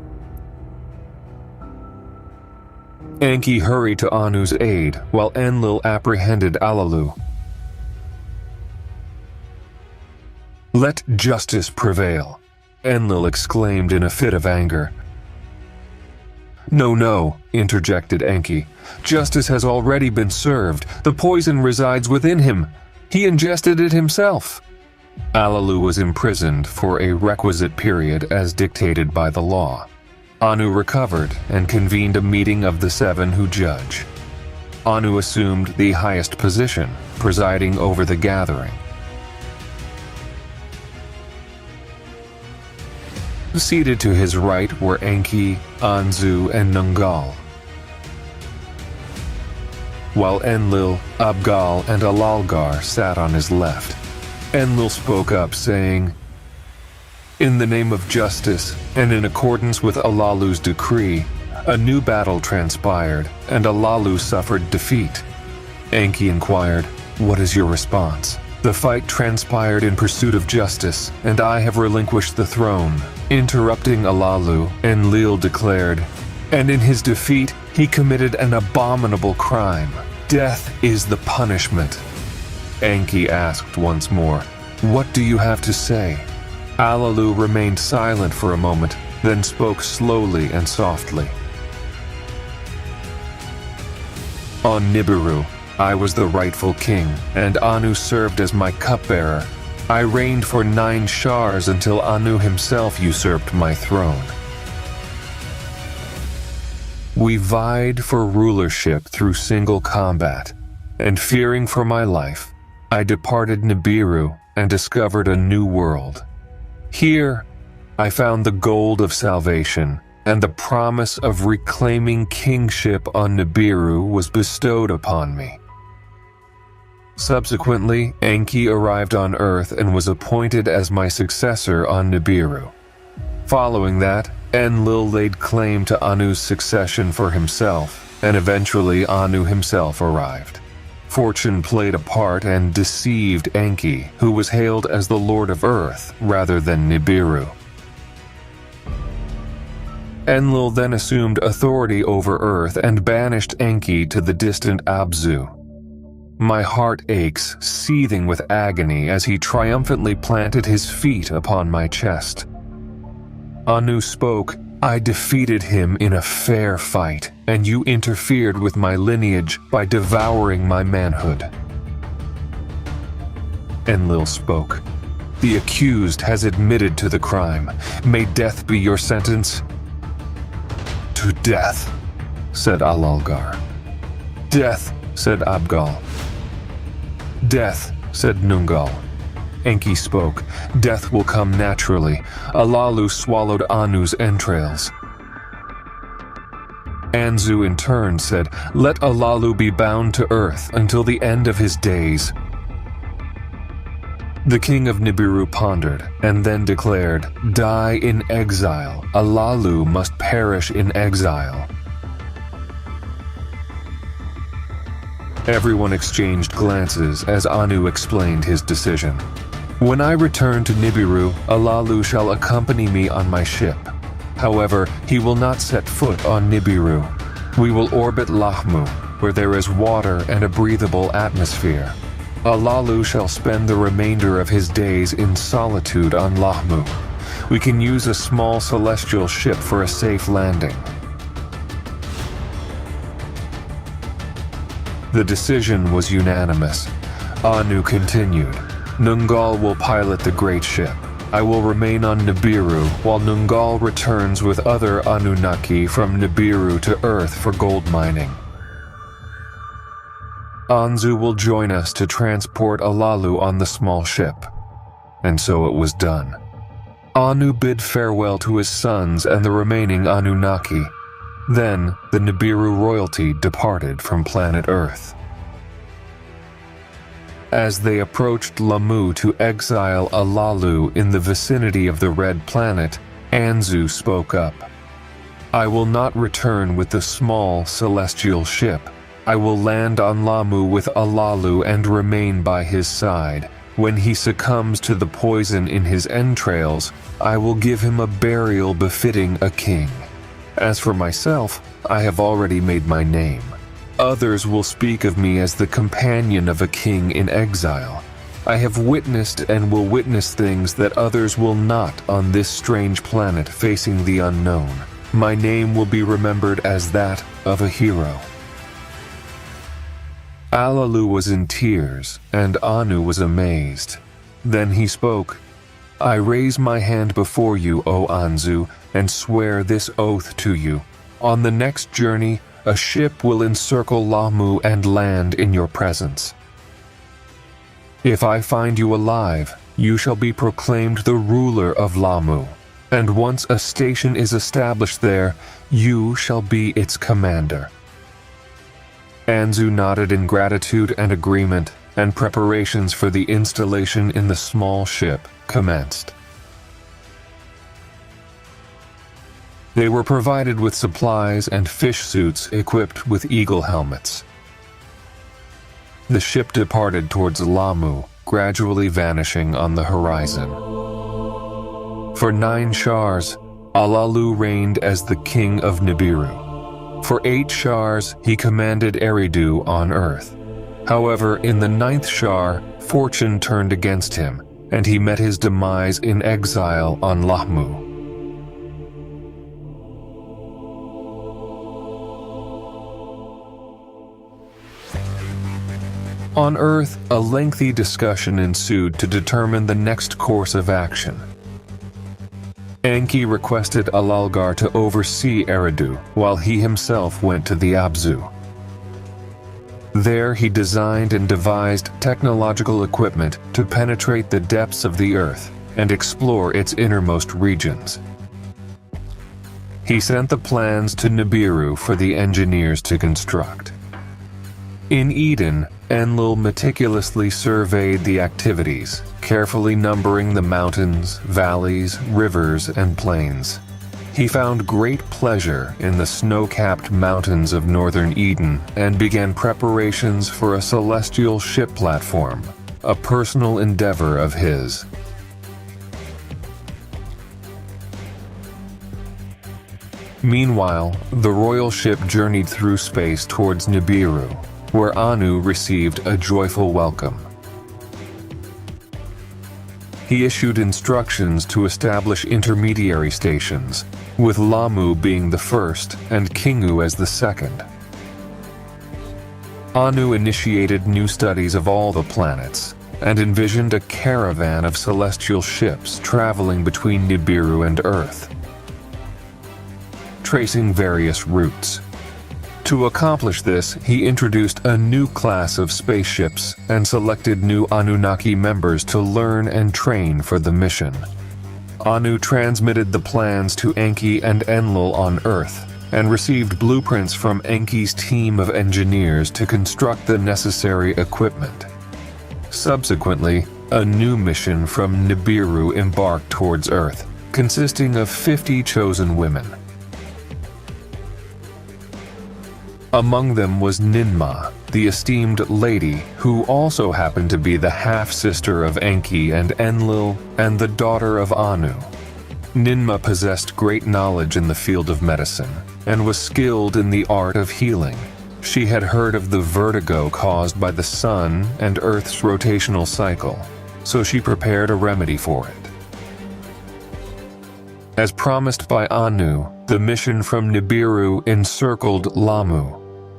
Enki hurried to Anu's aid, while Enlil apprehended Alalu. "Let justice prevail," Enlil exclaimed in a fit of anger. No, interjected Enki. "Justice has already been served. The poison resides within him. He ingested it himself." Alalu was imprisoned for a requisite period as dictated by the law. Anu recovered and convened a meeting of the seven who judge. Anu assumed the highest position, presiding over the gathering. Seated to his right were Enki, Anzu, and Nungal, while Enlil, Abgal, and Alalgar sat on his left. Enlil spoke up, saying, "In the name of justice, and in accordance with Alalu's decree, a new battle transpired, and Alalu suffered defeat." Enki inquired, "What is your response?" "The fight transpired in pursuit of justice, and I have relinquished the throne." Interrupting Alalu, Enlil declared, "And in his defeat, he committed an abominable crime. Death is the punishment." Enki asked once more, "What do you have to say?" Alalu remained silent for a moment, then spoke slowly and softly. "On Nibiru, I was the rightful king, and Anu served as my cupbearer. I reigned for 9 shars until Anu himself usurped my throne. We vied for rulership through single combat, and fearing for my life, I departed Nibiru and discovered a new world. Here, I found the gold of salvation, and the promise of reclaiming kingship on Nibiru was bestowed upon me. Subsequently, Enki arrived on Earth and was appointed as my successor on Nibiru. Following that, Enlil laid claim to Anu's succession for himself, and eventually Anu himself arrived. Fortune played a part and deceived Enki, who was hailed as the Lord of Earth rather than Nibiru. Enlil then assumed authority over Earth and banished Enki to the distant Abzu. My heart aches, seething with agony as he triumphantly planted his feet upon my chest. Anu spoke, "I defeated him in a fair fight, and you interfered with my lineage by devouring my manhood." Enlil spoke, "The accused has admitted to the crime. May death be your sentence." "To death," said Alalgar. "Death," said Abgal. "Death," said Nungal. Enki spoke, "Death will come naturally. Alalu swallowed Anu's entrails." Anzu in turn said, "Let Alalu be bound to earth until the end of his days." The king of Nibiru pondered, and then declared, "Die in exile. Alalu must perish in exile." Everyone exchanged glances as Anu explained his decision. "When I return to Nibiru, Alalu shall accompany me on my ship. However, he will not set foot on Nibiru. We will orbit Lahmu, where there is water and a breathable atmosphere. Alalu shall spend the remainder of his days in solitude on Lahmu. We can use a small celestial ship for a safe landing." The decision was unanimous. Anu continued, "Nungal will pilot the great ship. I will remain on Nibiru while Nungal returns with other Anunnaki from Nibiru to Earth for gold mining. Anzu will join us to transport Alalu on the small ship." And so it was done. Anu bid farewell to his sons and the remaining Anunnaki. Then, the Nibiru royalty departed from planet Earth. As they approached Lahmu to exile Alalu in the vicinity of the Red Planet, Anzu spoke up, "I will not return with the small celestial ship. I will land on Lamu with Alalu and remain by his side. When he succumbs to the poison in his entrails, I will give him a burial befitting a king. As for myself, I have already made my name. Others will speak of me as the companion of a king in exile. I have witnessed and will witness things that others will not on this strange planet facing the unknown. My name will be remembered as that of a hero." Alalu was in tears, and Anu was amazed. Then he spoke, "I raise my hand before you, O Anzu, and swear this oath to you. On the next journey, a ship will encircle Lamu and land in your presence. If I find you alive, you shall be proclaimed the ruler of Lamu, and once a station is established there, you shall be its commander." Anzu nodded in gratitude and agreement, and preparations for the installation in the small ship commenced. They were provided with supplies and fish suits equipped with eagle helmets. The ship departed towards Lamu, gradually vanishing on the horizon. For 9 shars, Alalu reigned as the king of Nibiru. For 8 shars, he commanded Eridu on earth. However, in the 9th shar, fortune turned against him, and he met his demise in exile on Lamu. On Earth, a lengthy discussion ensued to determine the next course of action. Enki requested Alalgar to oversee Eridu, while he himself went to the Abzu. There he designed and devised technological equipment to penetrate the depths of the Earth and explore its innermost regions. He sent the plans to Nibiru for the engineers to construct. In Eden, Enlil meticulously surveyed the activities, carefully numbering the mountains, valleys, rivers, and plains. He found great pleasure in the snow-capped mountains of northern Eden and began preparations for a celestial ship platform, a personal endeavor of his. Meanwhile, the royal ship journeyed through space towards Nibiru, where Anu received a joyful welcome. He issued instructions to establish intermediary stations, with Lamu being the first and Kingu as the second. Anu initiated new studies of all the planets and envisioned a caravan of celestial ships traveling between Nibiru and Earth, tracing various routes. To accomplish this, he introduced a new class of spaceships and selected new Anunnaki members to learn and train for the mission. Anu transmitted the plans to Enki and Enlil on Earth and received blueprints from Enki's team of engineers to construct the necessary equipment. Subsequently, a new mission from Nibiru embarked towards Earth, consisting of 50 chosen women. Among them was Ninma, the esteemed lady, who also happened to be the half-sister of Enki and Enlil and the daughter of Anu. Ninma possessed great knowledge in the field of medicine and was skilled in the art of healing. She had heard of the vertigo caused by the sun and Earth's rotational cycle, so she prepared a remedy for it. As promised by Anu, the mission from Nibiru encircled Lamu.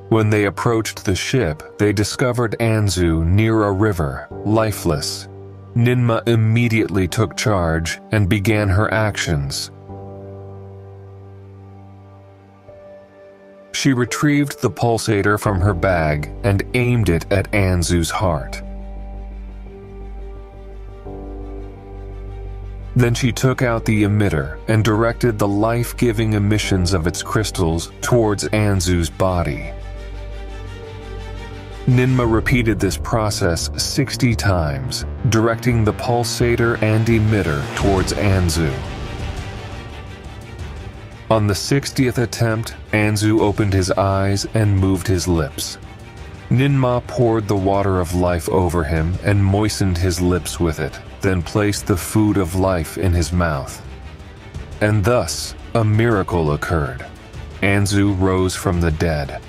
When they approached the ship, they discovered Anzu near a river, lifeless. Ninma immediately took charge and began her actions. She retrieved the pulsator from her bag and aimed it at Anzu's heart. Then she took out the emitter and directed the life-giving emissions of its crystals towards Anzu's body. Ninma repeated this process 60 times, directing the pulsator and emitter towards Anzu. On the 60th attempt, Anzu opened his eyes and moved his lips. Ninmah poured the water of life over him and moistened his lips with it, then placed the food of life in his mouth. And thus, a miracle occurred. Anzu rose from the dead.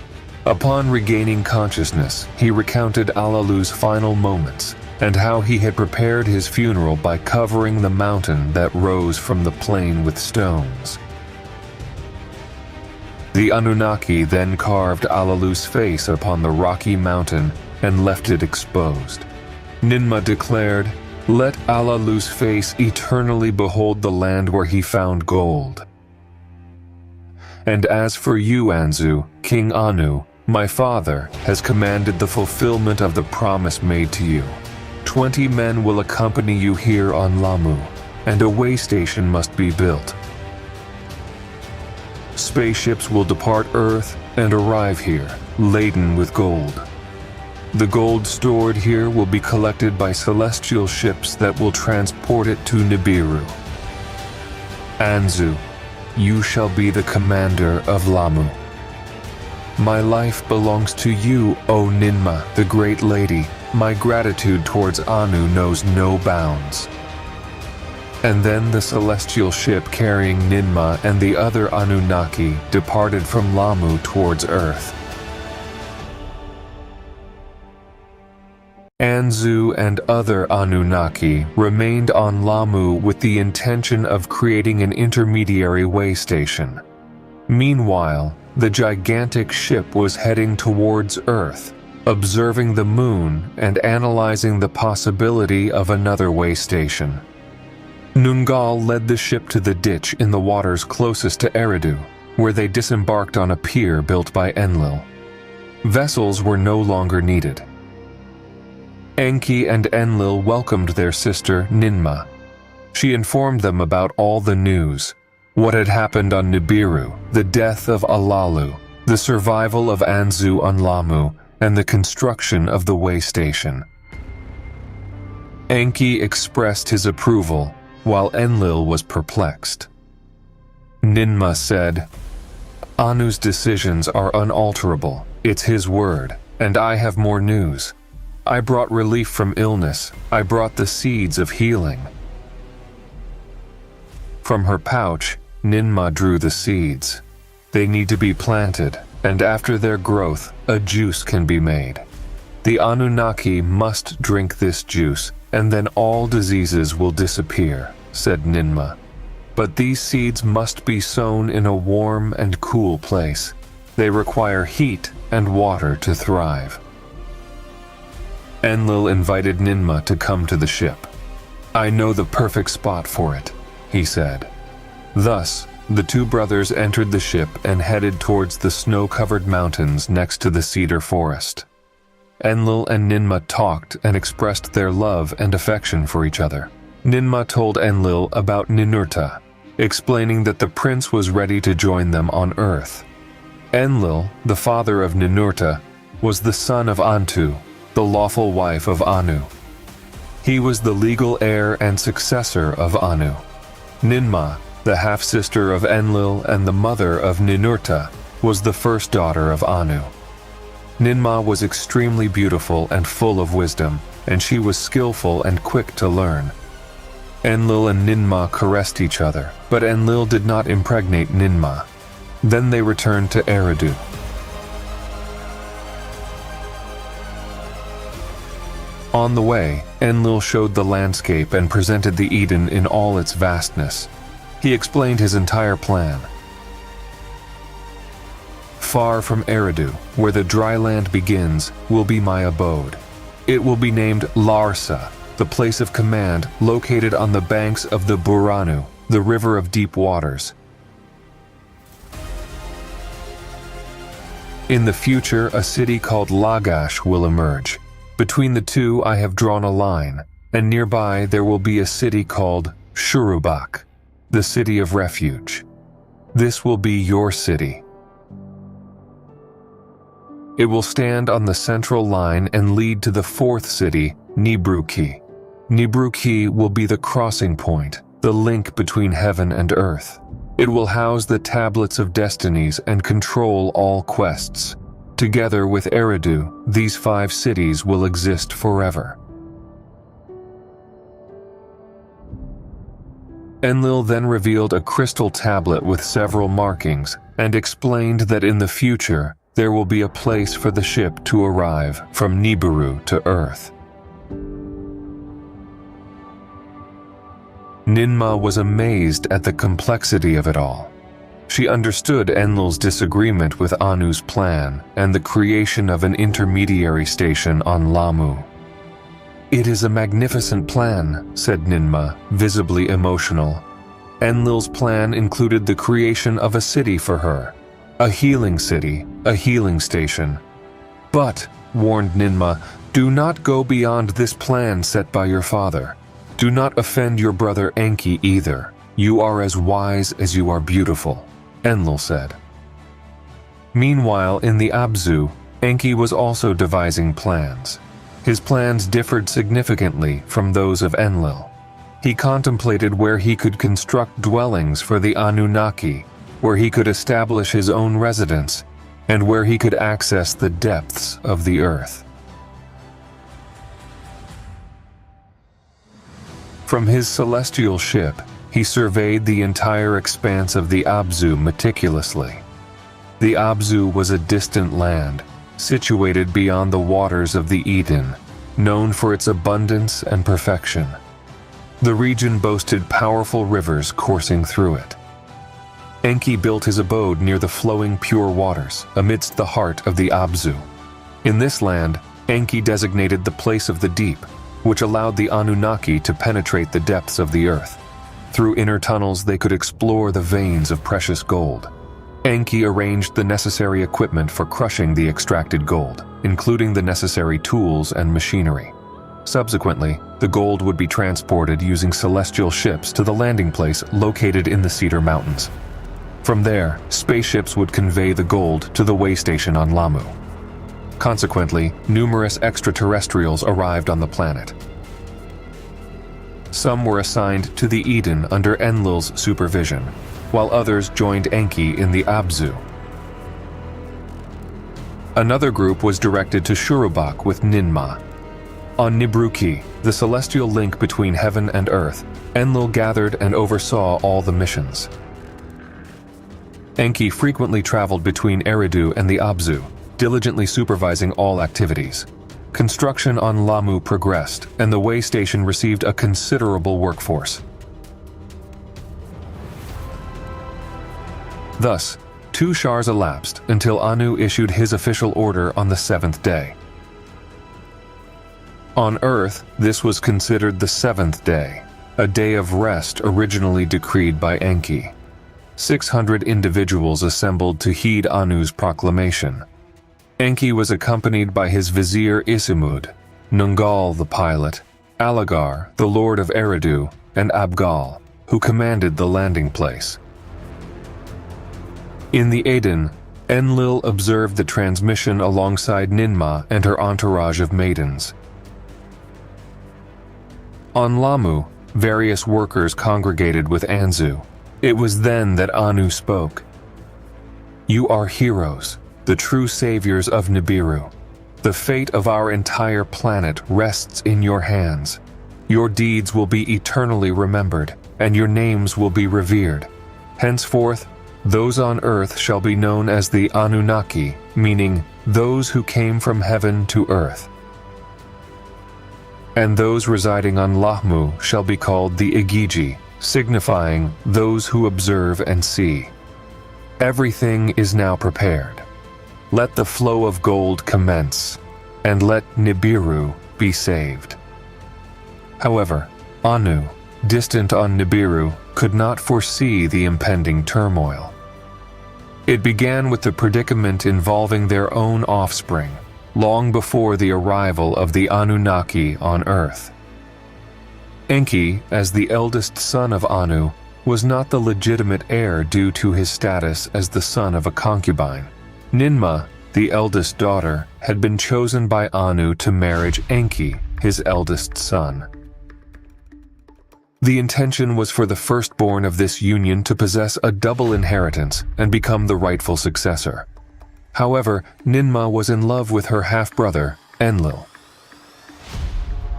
Upon regaining consciousness, he recounted Alalu's final moments and how he had prepared his funeral by covering the mountain that rose from the plain with stones. The Anunnaki then carved Alalu's face upon the rocky mountain and left it exposed. Ninmah declared, "Let Alalu's face eternally behold the land where he found gold. And as for you, Anzu, King Anu, my father has commanded the fulfillment of the promise made to you. 20 men will accompany you here on Lamu, and a way station must be built. Spaceships will depart Earth and arrive here, laden with gold. The gold stored here will be collected by celestial ships that will transport it to Nibiru. Anzu, you shall be the commander of Lamu. My life belongs to you, O Ninmah, the great lady. My gratitude towards Anu knows no bounds." And then the celestial ship carrying Ninmah and the other Anunnaki departed from Lamu towards Earth. Anzu and other Anunnaki remained on Lamu with the intention of creating an intermediary way station. Meanwhile, the gigantic ship was heading towards Earth, observing the moon and analyzing the possibility of another way station. Nungal led the ship to the ditch in the waters closest to Eridu, where they disembarked on a pier built by Enlil. Vessels were no longer needed. Enki and Enlil welcomed their sister Ninmah. She informed them about all the news, what had happened on Nibiru, the death of Alalu, the survival of Anzu on Lamu, and the construction of the way station. Enki expressed his approval, while Enlil was perplexed. Ninmah said, "Anu's decisions are unalterable. It's his word, and I have more news. I brought relief from illness. I brought the seeds of healing." From her pouch, Ninmah drew the seeds. They need to be planted, and after their growth, a juice can be made. The Anunnaki must drink this juice, and then all diseases will disappear, said Ninmah. But these seeds must be sown in a warm and cool place. They require heat and water to thrive. Enlil invited Ninmah to come to the ship. "I know the perfect spot for it," he said. Thus, the two brothers entered the ship and headed towards the snow-covered mountains next to the cedar forest. Enlil and Ninmah talked and expressed their love and affection for each other. Ninmah told Enlil about Ninurta, explaining that the prince was ready to join them on Earth. Enlil, the father of Ninurta, was the son of Antu, the lawful wife of Anu. He was the legal heir and successor of Anu. Ninmah, the half-sister of Enlil and the mother of Ninurta, was the first daughter of Anu. Ninmah was extremely beautiful and full of wisdom, and she was skillful and quick to learn. Enlil and Ninmah caressed each other, but Enlil did not impregnate Ninmah. Then they returned to Eridu. On the way, Enlil showed the landscape and presented the Eden in all its vastness. He explained his entire plan. Far from Eridu, where the dry land begins, will be my abode. It will be named Larsa, the place of command located on the banks of the Buranu, the river of deep waters. In the future, a city called Lagash will emerge. Between the two, I have drawn a line, and nearby there will be a city called Shurubak, the city of refuge. This will be your city. It will stand on the central line and lead to the fourth city, Nibruki. Nibruki will be the crossing point, the link between heaven and earth. It will house the tablets of destinies and control all quests. Together with Eridu, these 5 cities will exist forever. Enlil then revealed a crystal tablet with several markings and explained that in the future, there will be a place for the ship to arrive from Nibiru to Earth. Ninmah was amazed at the complexity of it all. She understood Enlil's disagreement with Anu's plan and the creation of an intermediary station on Lamu. "It is a magnificent plan," said Ninmah, visibly emotional. Enlil's plan included the creation of a city for her, a healing city, a healing station. "But," warned Ninmah, "do not go beyond this plan set by your father. Do not offend your brother Enki either. You are as wise as you are beautiful," Enlil said. Meanwhile, in the Abzu, Enki was also devising plans. His plans differed significantly from those of Enlil. He contemplated where he could construct dwellings for the Anunnaki, where he could establish his own residence, and where he could access the depths of the earth. From his celestial ship, he surveyed the entire expanse of the Abzu meticulously. The Abzu was a distant land, situated beyond the waters of the Eden, known for its abundance and perfection. The region boasted powerful rivers coursing through it. Enki built his abode near the flowing pure waters, amidst the heart of the Abzu. In this land, Enki designated the place of the deep, which allowed the Anunnaki to penetrate the depths of the earth. Through inner tunnels, they could explore the veins of precious gold. Enki arranged the necessary equipment for crushing the extracted gold, including the necessary tools and machinery. Subsequently, the gold would be transported using celestial ships to the landing place located in the Cedar Mountains. From there, spaceships would convey the gold to the way station on Lamu. Consequently, numerous extraterrestrials arrived on the planet. Some were assigned to the Eden under Enlil's supervision, while others joined Enki in the Abzu. Another group was directed to Shurubak with Ninmah. On Nibruki, the celestial link between heaven and earth, Enlil gathered and oversaw all the missions. Enki frequently traveled between Eridu and the Abzu, diligently supervising all activities. Construction on Lamu progressed, and the way station received a considerable workforce. Thus, 2 shars elapsed until Anu issued his official order on the 7th day. On Earth, this was considered the 7th day, a day of rest originally decreed by Enki. 600 individuals assembled to heed Anu's proclamation. Enki was accompanied by his vizier Isimud, Nungal the pilot, Alagar, the lord of Eridu, and Abgal, who commanded the landing place. In the Aden, Enlil observed the transmission alongside Ninmah and her entourage of maidens. On Lamu, various workers congregated with Anzu. It was then that Anu spoke. "You are heroes, the true saviors of Nibiru. The fate of our entire planet rests in your hands. Your deeds will be eternally remembered, and your names will be revered. Henceforth, those on earth shall be known as the Anunnaki, meaning those who came from heaven to earth. And those residing on Lahmu shall be called the Igigi, signifying those who observe and see. Everything is now prepared. Let the flow of gold commence, and let Nibiru be saved." However, Anu, distant on Nibiru, could not foresee the impending turmoil. It began with the predicament involving their own offspring, long before the arrival of the Anunnaki on Earth. Enki, as the eldest son of Anu, was not the legitimate heir due to his status as the son of a concubine. Ninmah, the eldest daughter, had been chosen by Anu to marry Enki, his eldest son. The intention was for the firstborn of this union to possess a double inheritance and become the rightful successor. However, Ninmah was in love with her half-brother, Enlil.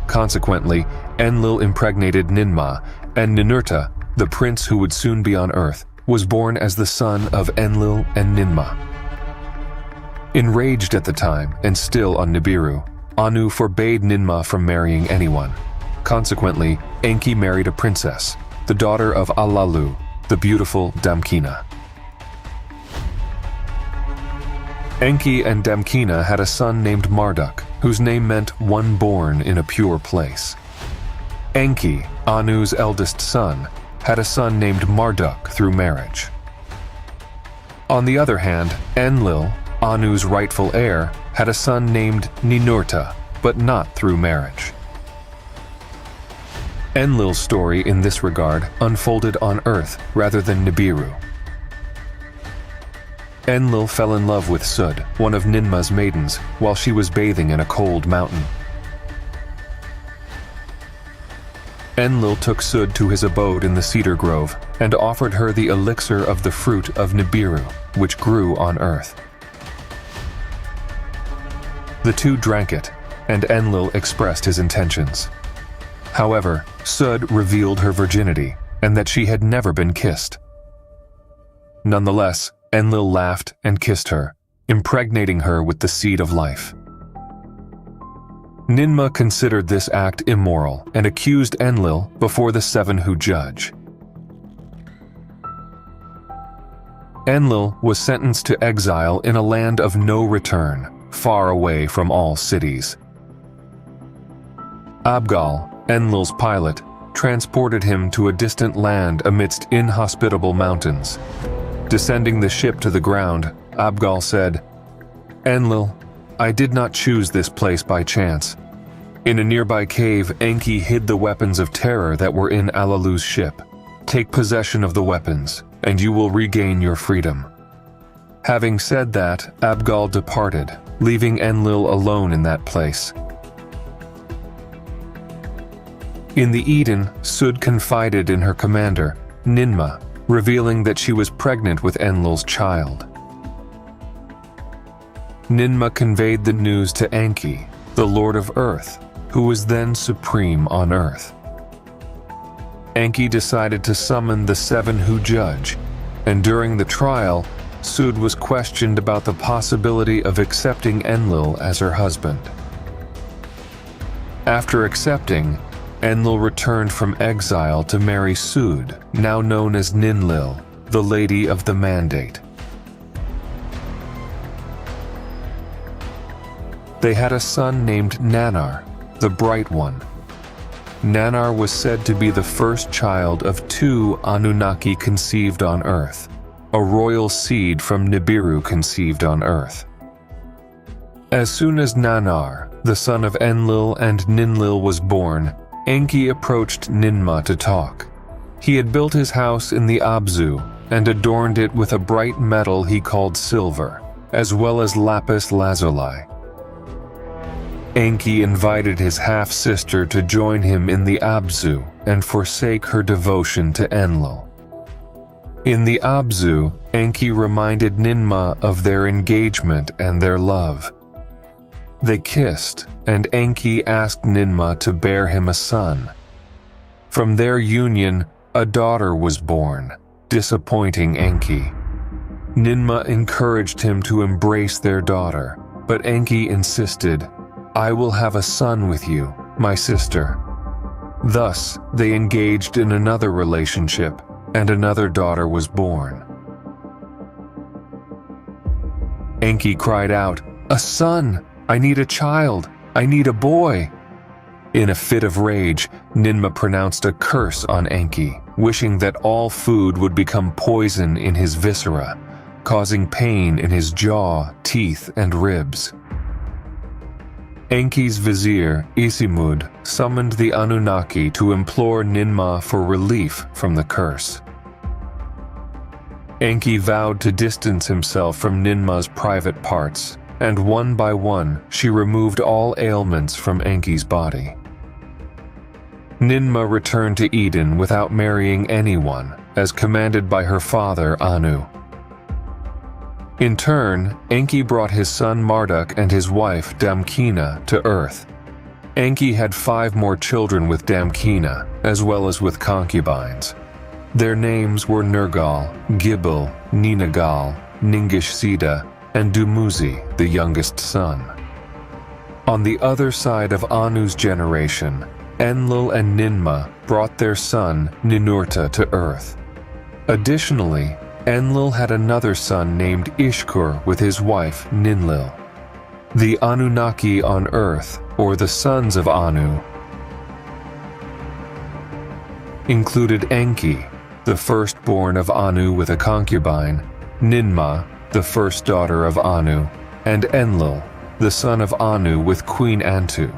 Consequently, Enlil impregnated Ninmah, and Ninurta, the prince who would soon be on Earth, was born as the son of Enlil and Ninmah. Enraged at the time, and still on Nibiru, Anu forbade Ninmah from marrying anyone. Consequently, Enki married a princess, the daughter of Allalu, the beautiful Damkina. Enki and Damkina had a son named Marduk, whose name meant one born in a pure place. Enki, Anu's eldest son, had a son named Marduk through marriage. On the other hand, Enlil, Anu's rightful heir, had a son named Ninurta, but not through marriage. Enlil's story in this regard unfolded on Earth rather than Nibiru. Enlil fell in love with Sud, one of Ninmah's maidens, while she was bathing in a cold mountain. Enlil took Sud to his abode in the cedar grove and offered her the elixir of the fruit of Nibiru, which grew on Earth. The two drank it, and Enlil expressed his intentions. However, Sud revealed her virginity and that she had never been kissed. Nonetheless, Enlil laughed and kissed her, impregnating her with the seed of life. Ninmah considered this act immoral and accused Enlil before the seven who judge. Enlil was sentenced to exile in a land of no return, far away from all cities. Abgal, Enlil's pilot, transported him to a distant land amidst inhospitable mountains. Descending the ship to the ground, Abgal said, "Enlil, I did not choose this place by chance. In a nearby cave, Enki hid the weapons of terror that were in Allalu's ship. Take possession of the weapons, and you will regain your freedom." Having said that, Abgal departed, leaving Enlil alone in that place. In the Eden, Sud confided in her commander, Ninmah, revealing that she was pregnant with Enlil's child. Ninmah conveyed the news to Enki, the Lord of Earth, who was then supreme on Earth. Enki decided to summon the seven who judge, and during the trial, Sud was questioned about the possibility of accepting Enlil as her husband. After accepting, Enlil returned from exile to marry Sud, now known as Ninlil, the Lady of the Mandate. They had a son named Nannar, the Bright One. Nannar was said to be the first child of two Anunnaki conceived on Earth, a royal seed from Nibiru conceived on Earth. As soon as Nannar, the son of Enlil and Ninlil, was born, Enki approached Ninmah to talk. He had built his house in the Abzu and adorned it with a bright metal he called silver, as well as lapis lazuli. Enki invited his half-sister to join him in the Abzu and forsake her devotion to Enlil. In the Abzu, Enki reminded Ninmah of their engagement and their love. They kissed, and Enki asked Ninmah to bear him a son. From their union, a daughter was born, disappointing Enki. Ninmah encouraged him to embrace their daughter, but Enki insisted, "I will have a son with you, my sister." Thus, they engaged in another relationship, and another daughter was born. Enki cried out, "A son! I need a child! I need a boy!" In a fit of rage, Ninmah pronounced a curse on Enki, wishing that all food would become poison in his viscera, causing pain in his jaw, teeth, and ribs. Enki's vizier, Isimud, summoned the Anunnaki to implore Ninmah for relief from the curse. Enki vowed to distance himself from Ninmah's private parts, and one by one she removed all ailments from Enki's body. Ninmah returned to Eden without marrying anyone, as commanded by her father Anu. In turn, Enki brought his son Marduk and his wife Damkina to Earth. Enki had 5 more children with Damkina, as well as with concubines. Their names were Nergal, Gibel, Ninagal, Ningishsida, and Dumuzi, the youngest son. On the other side of Anu's generation, Enlil and Ninmah brought their son Ninurta to Earth. Additionally, Enlil had another son named Ishkur with his wife Ninlil. The Anunnaki on Earth, or the sons of Anu, included Enki, the firstborn of Anu with a concubine, Ninmah, the first daughter of Anu, and Enlil, the son of Anu with Queen Antu.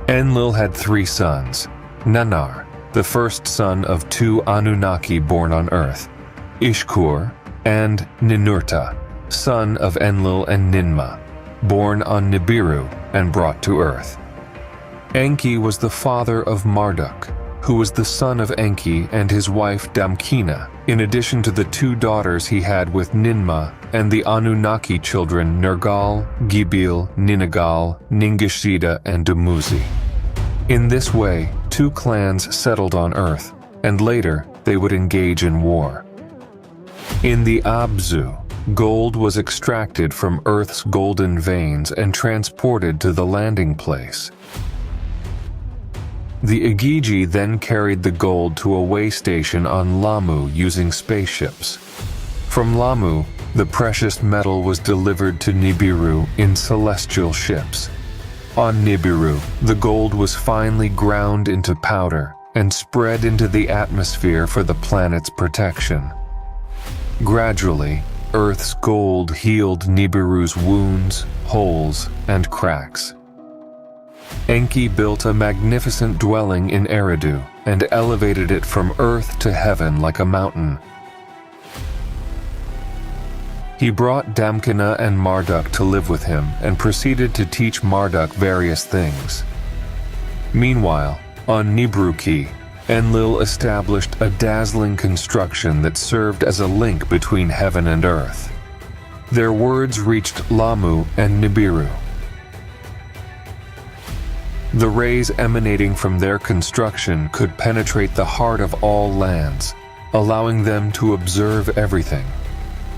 Enlil had 3 sons, Nannar, the first son of 2 Anunnaki born on Earth, Ishkur, and Ninurta, son of Enlil and Ninmah, born on Nibiru and brought to Earth. Enki was the father of Marduk, who was the son of Enki and his wife Damkina, in addition to the 2 daughters he had with Ninmah and the Anunnaki children Nergal, Gibil, Ninagal, Ningishsida, and Dumuzi. In this way, 2 clans settled on Earth, and later they would engage in war. In the Abzu, gold was extracted from Earth's golden veins and transported to the landing place. The Igigi then carried the gold to a way station on Lamu using spaceships. From Lamu, the precious metal was delivered to Nibiru in celestial ships. On Nibiru, the gold was finely ground into powder and spread into the atmosphere for the planet's protection. Gradually, Earth's gold healed Nibiru's wounds, holes, and cracks. Enki built a magnificent dwelling in Eridu and elevated it from earth to heaven like a mountain. He brought Damkina and Marduk to live with him and proceeded to teach Marduk various things. Meanwhile, on Nibruki, Enlil established a dazzling construction that served as a link between heaven and earth. Their words reached Lamu and Nibiru. The rays emanating from their construction could penetrate the heart of all lands, allowing them to observe everything.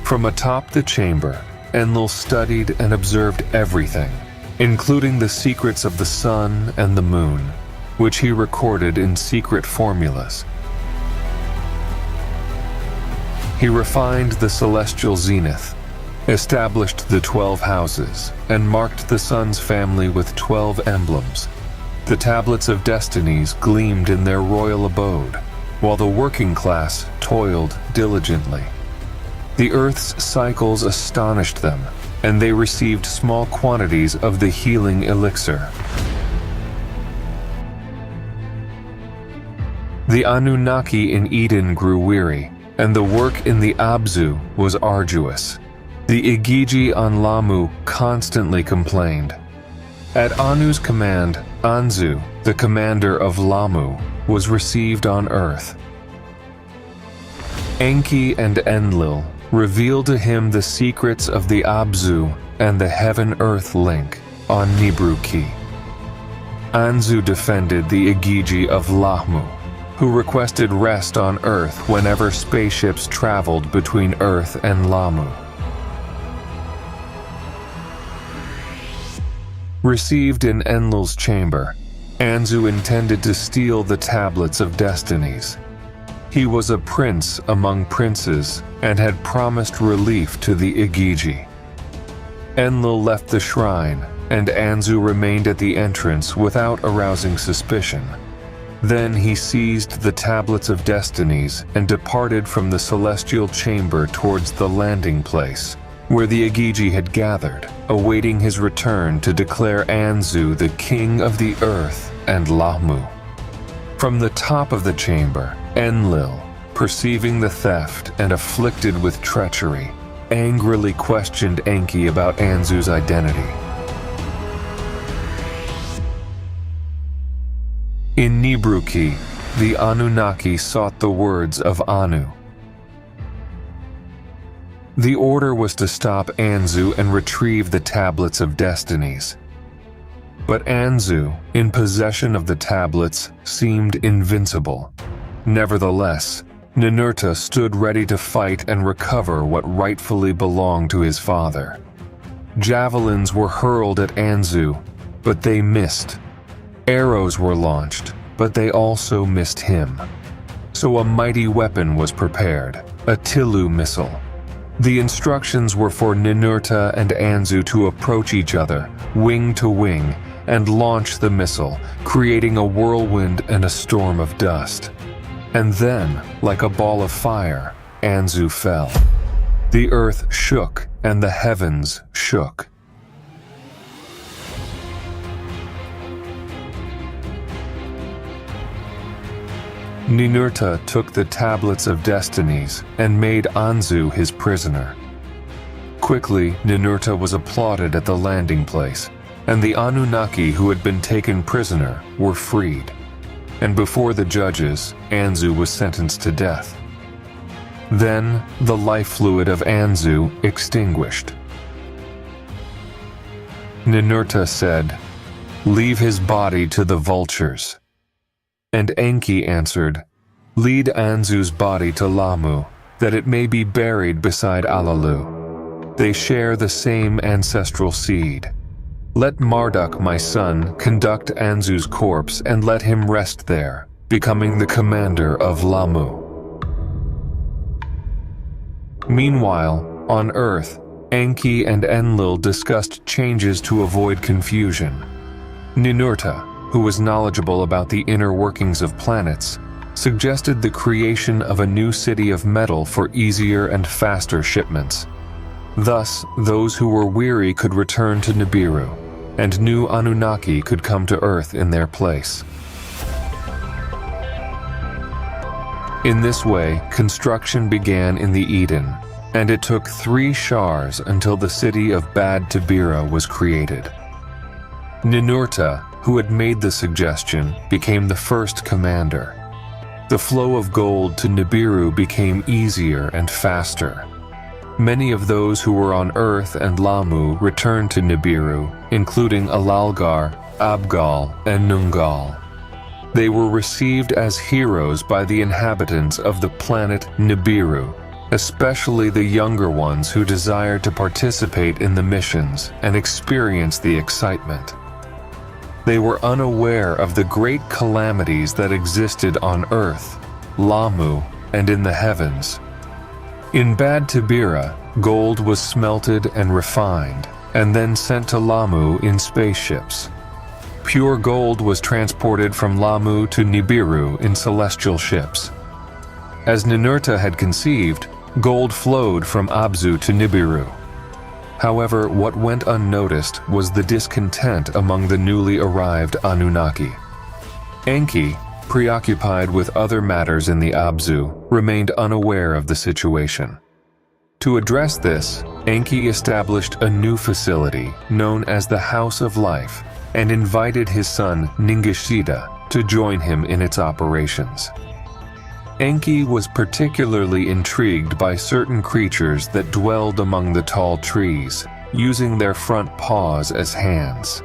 From atop the chamber, Enlil studied and observed everything, including the secrets of the sun and the moon, which he recorded in secret formulas. He refined the celestial zenith, established the 12 houses, and marked the sun's family with 12 emblems. The tablets of destinies gleamed in their royal abode, while the working class toiled diligently. The Earth's cycles astonished them, and they received small quantities of the healing elixir. The Anunnaki in Eden grew weary, and the work in the Abzu was arduous. The Igigi on Lamu constantly complained. At Anu's command, Anzu, the commander of Lamu, was received on Earth. Enki and Enlil revealed to him the secrets of the Abzu and the heaven-earth link on Nibruki. Anzu defended the Igigi of Lahmu, who requested rest on Earth whenever spaceships traveled between Earth and Lamu. Received in Enlil's chamber, Anzu intended to steal the tablets of destinies. He was a prince among princes and had promised relief to the Igigi. Enlil left the shrine, and Anzu remained at the entrance without arousing suspicion. Then he seized the tablets of destinies and departed from the celestial chamber towards the landing place, where the Igigi had gathered, awaiting his return to declare Anzu the king of the earth and Lahmu. From the top of the chamber, Enlil, perceiving the theft and afflicted with treachery, angrily questioned Enki about Anzu's identity. In Nibruki, the Anunnaki sought the words of Anu. The order was to stop Anzu and retrieve the Tablets of Destinies. But Anzu, in possession of the tablets, seemed invincible. Nevertheless, Ninurta stood ready to fight and recover what rightfully belonged to his father. Javelins were hurled at Anzu, but they missed. Arrows were launched, but they also missed him. So a mighty weapon was prepared, a Tilu missile. The instructions were for Ninurta and Anzu to approach each other, wing to wing, and launch the missile, creating a whirlwind and a storm of dust. And then, like a ball of fire, Anzu fell. The earth shook and the heavens shook. Ninurta took the Tablets of Destinies and made Anzu his prisoner. Quickly, Ninurta was applauded at the landing place, and the Anunnaki who had been taken prisoner were freed. And before the judges, Anzu was sentenced to death. Then, the life fluid of Anzu extinguished. Ninurta said, "Leave his body to the vultures." And Enki answered, "Lead Anzu's body to Lamu, that it may be buried beside Alalu. They share the same ancestral seed. Let Marduk, my son, conduct Anzu's corpse and let him rest there, becoming the commander of Lamu." Meanwhile, on Earth, Enki and Enlil discussed changes to avoid confusion. Ninurta, who was knowledgeable about the inner workings of planets, suggested the creation of a new city of metal for easier and faster shipments. Thus, those who were weary could return to Nibiru, and new Anunnaki could come to Earth in their place. In this way, construction began in the Eden, and it took 3 shars until the city of Bad Tabira was created. Ninurta, who had made the suggestion, became the first commander. The flow of gold to Nibiru became easier and faster. Many of those who were on Earth and Lamu returned to Nibiru, including Alalgar, Abgal, and Nungal. They were received as heroes by the inhabitants of the planet Nibiru, especially the younger ones who desired to participate in the missions and experience the excitement. They were unaware of the great calamities that existed on Earth, Lamu, and in the heavens. In Bad Tabira, gold was smelted and refined, and then sent to Lamu in spaceships. Pure gold was transported from Lamu to Nibiru in celestial ships. As Ninurta had conceived, gold flowed from Abzu to Nibiru. However, what went unnoticed was the discontent among the newly arrived Anunnaki. Enki, preoccupied with other matters in the Abzu, remained unaware of the situation. To address this, Enki established a new facility known as the House of Life and invited his son Ningishida to join him in its operations. Enki was particularly intrigued by certain creatures that dwelled among the tall trees, using their front paws as hands.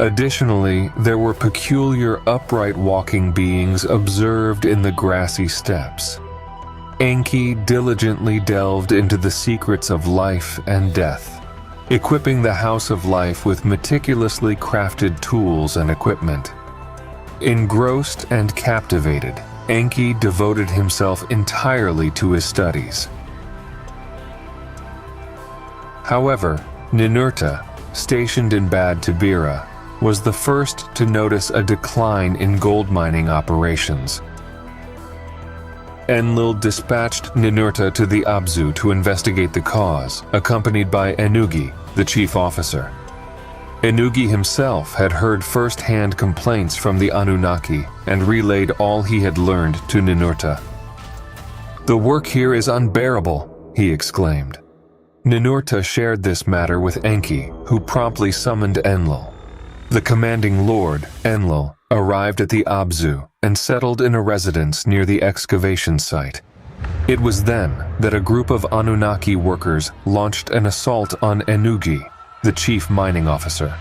Additionally, there were peculiar upright walking beings observed in the grassy steppes. Enki diligently delved into the secrets of life and death, equipping the House of Life with meticulously crafted tools and equipment. Engrossed and captivated, Enki devoted himself entirely to his studies. However, Ninurta, stationed in Bad Tabira, was the first to notice a decline in gold mining operations. Enlil dispatched Ninurta to the Abzu to investigate the cause, accompanied by Enugi, the chief officer. Enugi himself had heard first-hand complaints from the Anunnaki and relayed all he had learned to Ninurta. "The work here is unbearable," he exclaimed. Ninurta shared this matter with Enki, who promptly summoned Enlil. The commanding lord, Enlil, arrived at the Abzu and settled in a residence near the excavation site. It was then that a group of Anunnaki workers launched an assault on Ennugi, the chief mining officer.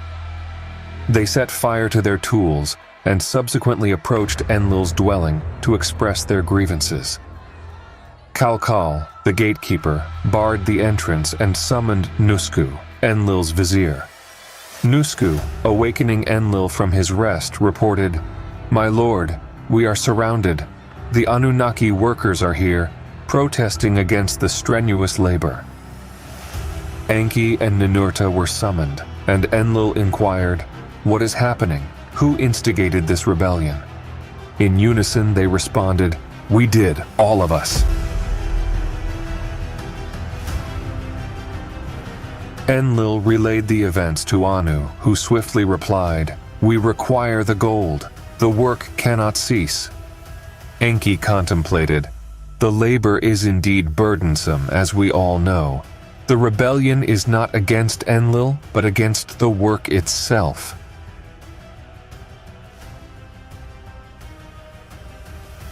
They set fire to their tools and subsequently approached Enlil's dwelling to express their grievances. Kalkal, the gatekeeper, barred the entrance and summoned Nusku, Enlil's vizier. Nusku, awakening Enlil from his rest, reported, "My lord, we are surrounded. The Anunnaki workers are here, protesting against the strenuous labor." Enki and Ninurta were summoned, and Enlil inquired, "What is happening? Who instigated this rebellion?" In unison they responded, "We did, all of us." Enlil relayed the events to Anu, who swiftly replied, "We require the gold. The work cannot cease." Enki contemplated, "The labor is indeed burdensome, as we all know. The rebellion is not against Enlil, but against the work itself."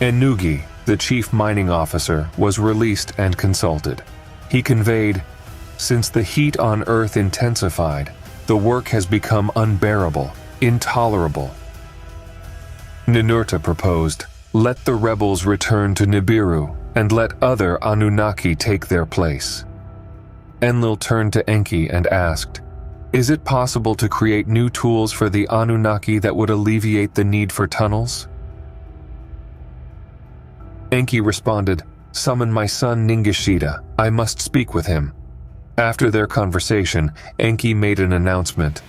Ennugi, the chief mining officer, was released and consulted. He conveyed, "Since the heat on Earth intensified, the work has become unbearable, intolerable." Ninurta proposed, "Let the rebels return to Nibiru, and let other Anunnaki take their place." Enlil turned to Enki and asked, "Is it possible to create new tools for the Anunnaki that would alleviate the need for tunnels?" Enki responded, "Summon my son Ningishita. I must speak with him." After their conversation, Enki made an announcement.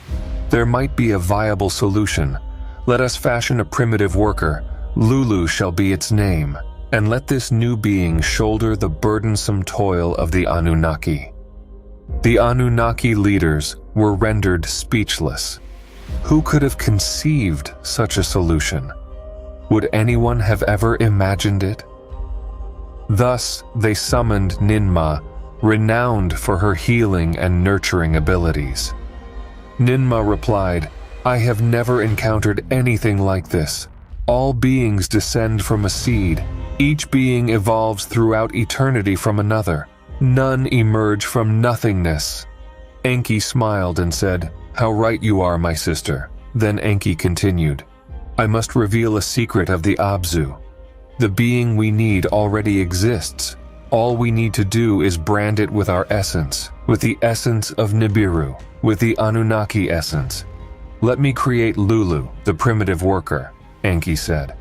"There might be a viable solution. Let us fashion a primitive worker. Lulu shall be its name, and let this new being shoulder the burdensome toil of the Anunnaki." The Anunnaki leaders were rendered speechless. Who could have conceived such a solution? Would anyone have ever imagined it? Thus, they summoned Ninma, renowned for her healing and nurturing abilities. Ninma replied, "I have never encountered anything like this. All beings descend from a seed. Each being evolves throughout eternity from another. None emerge from nothingness." Enki smiled and said, "How right you are, my sister." Then Enki continued, "I must reveal a secret of the Abzu. The being we need already exists. All we need to do is brand it with our essence, with the essence of Nibiru, with the Anunnaki essence. Let me create Lulu, the primitive worker," Enki said.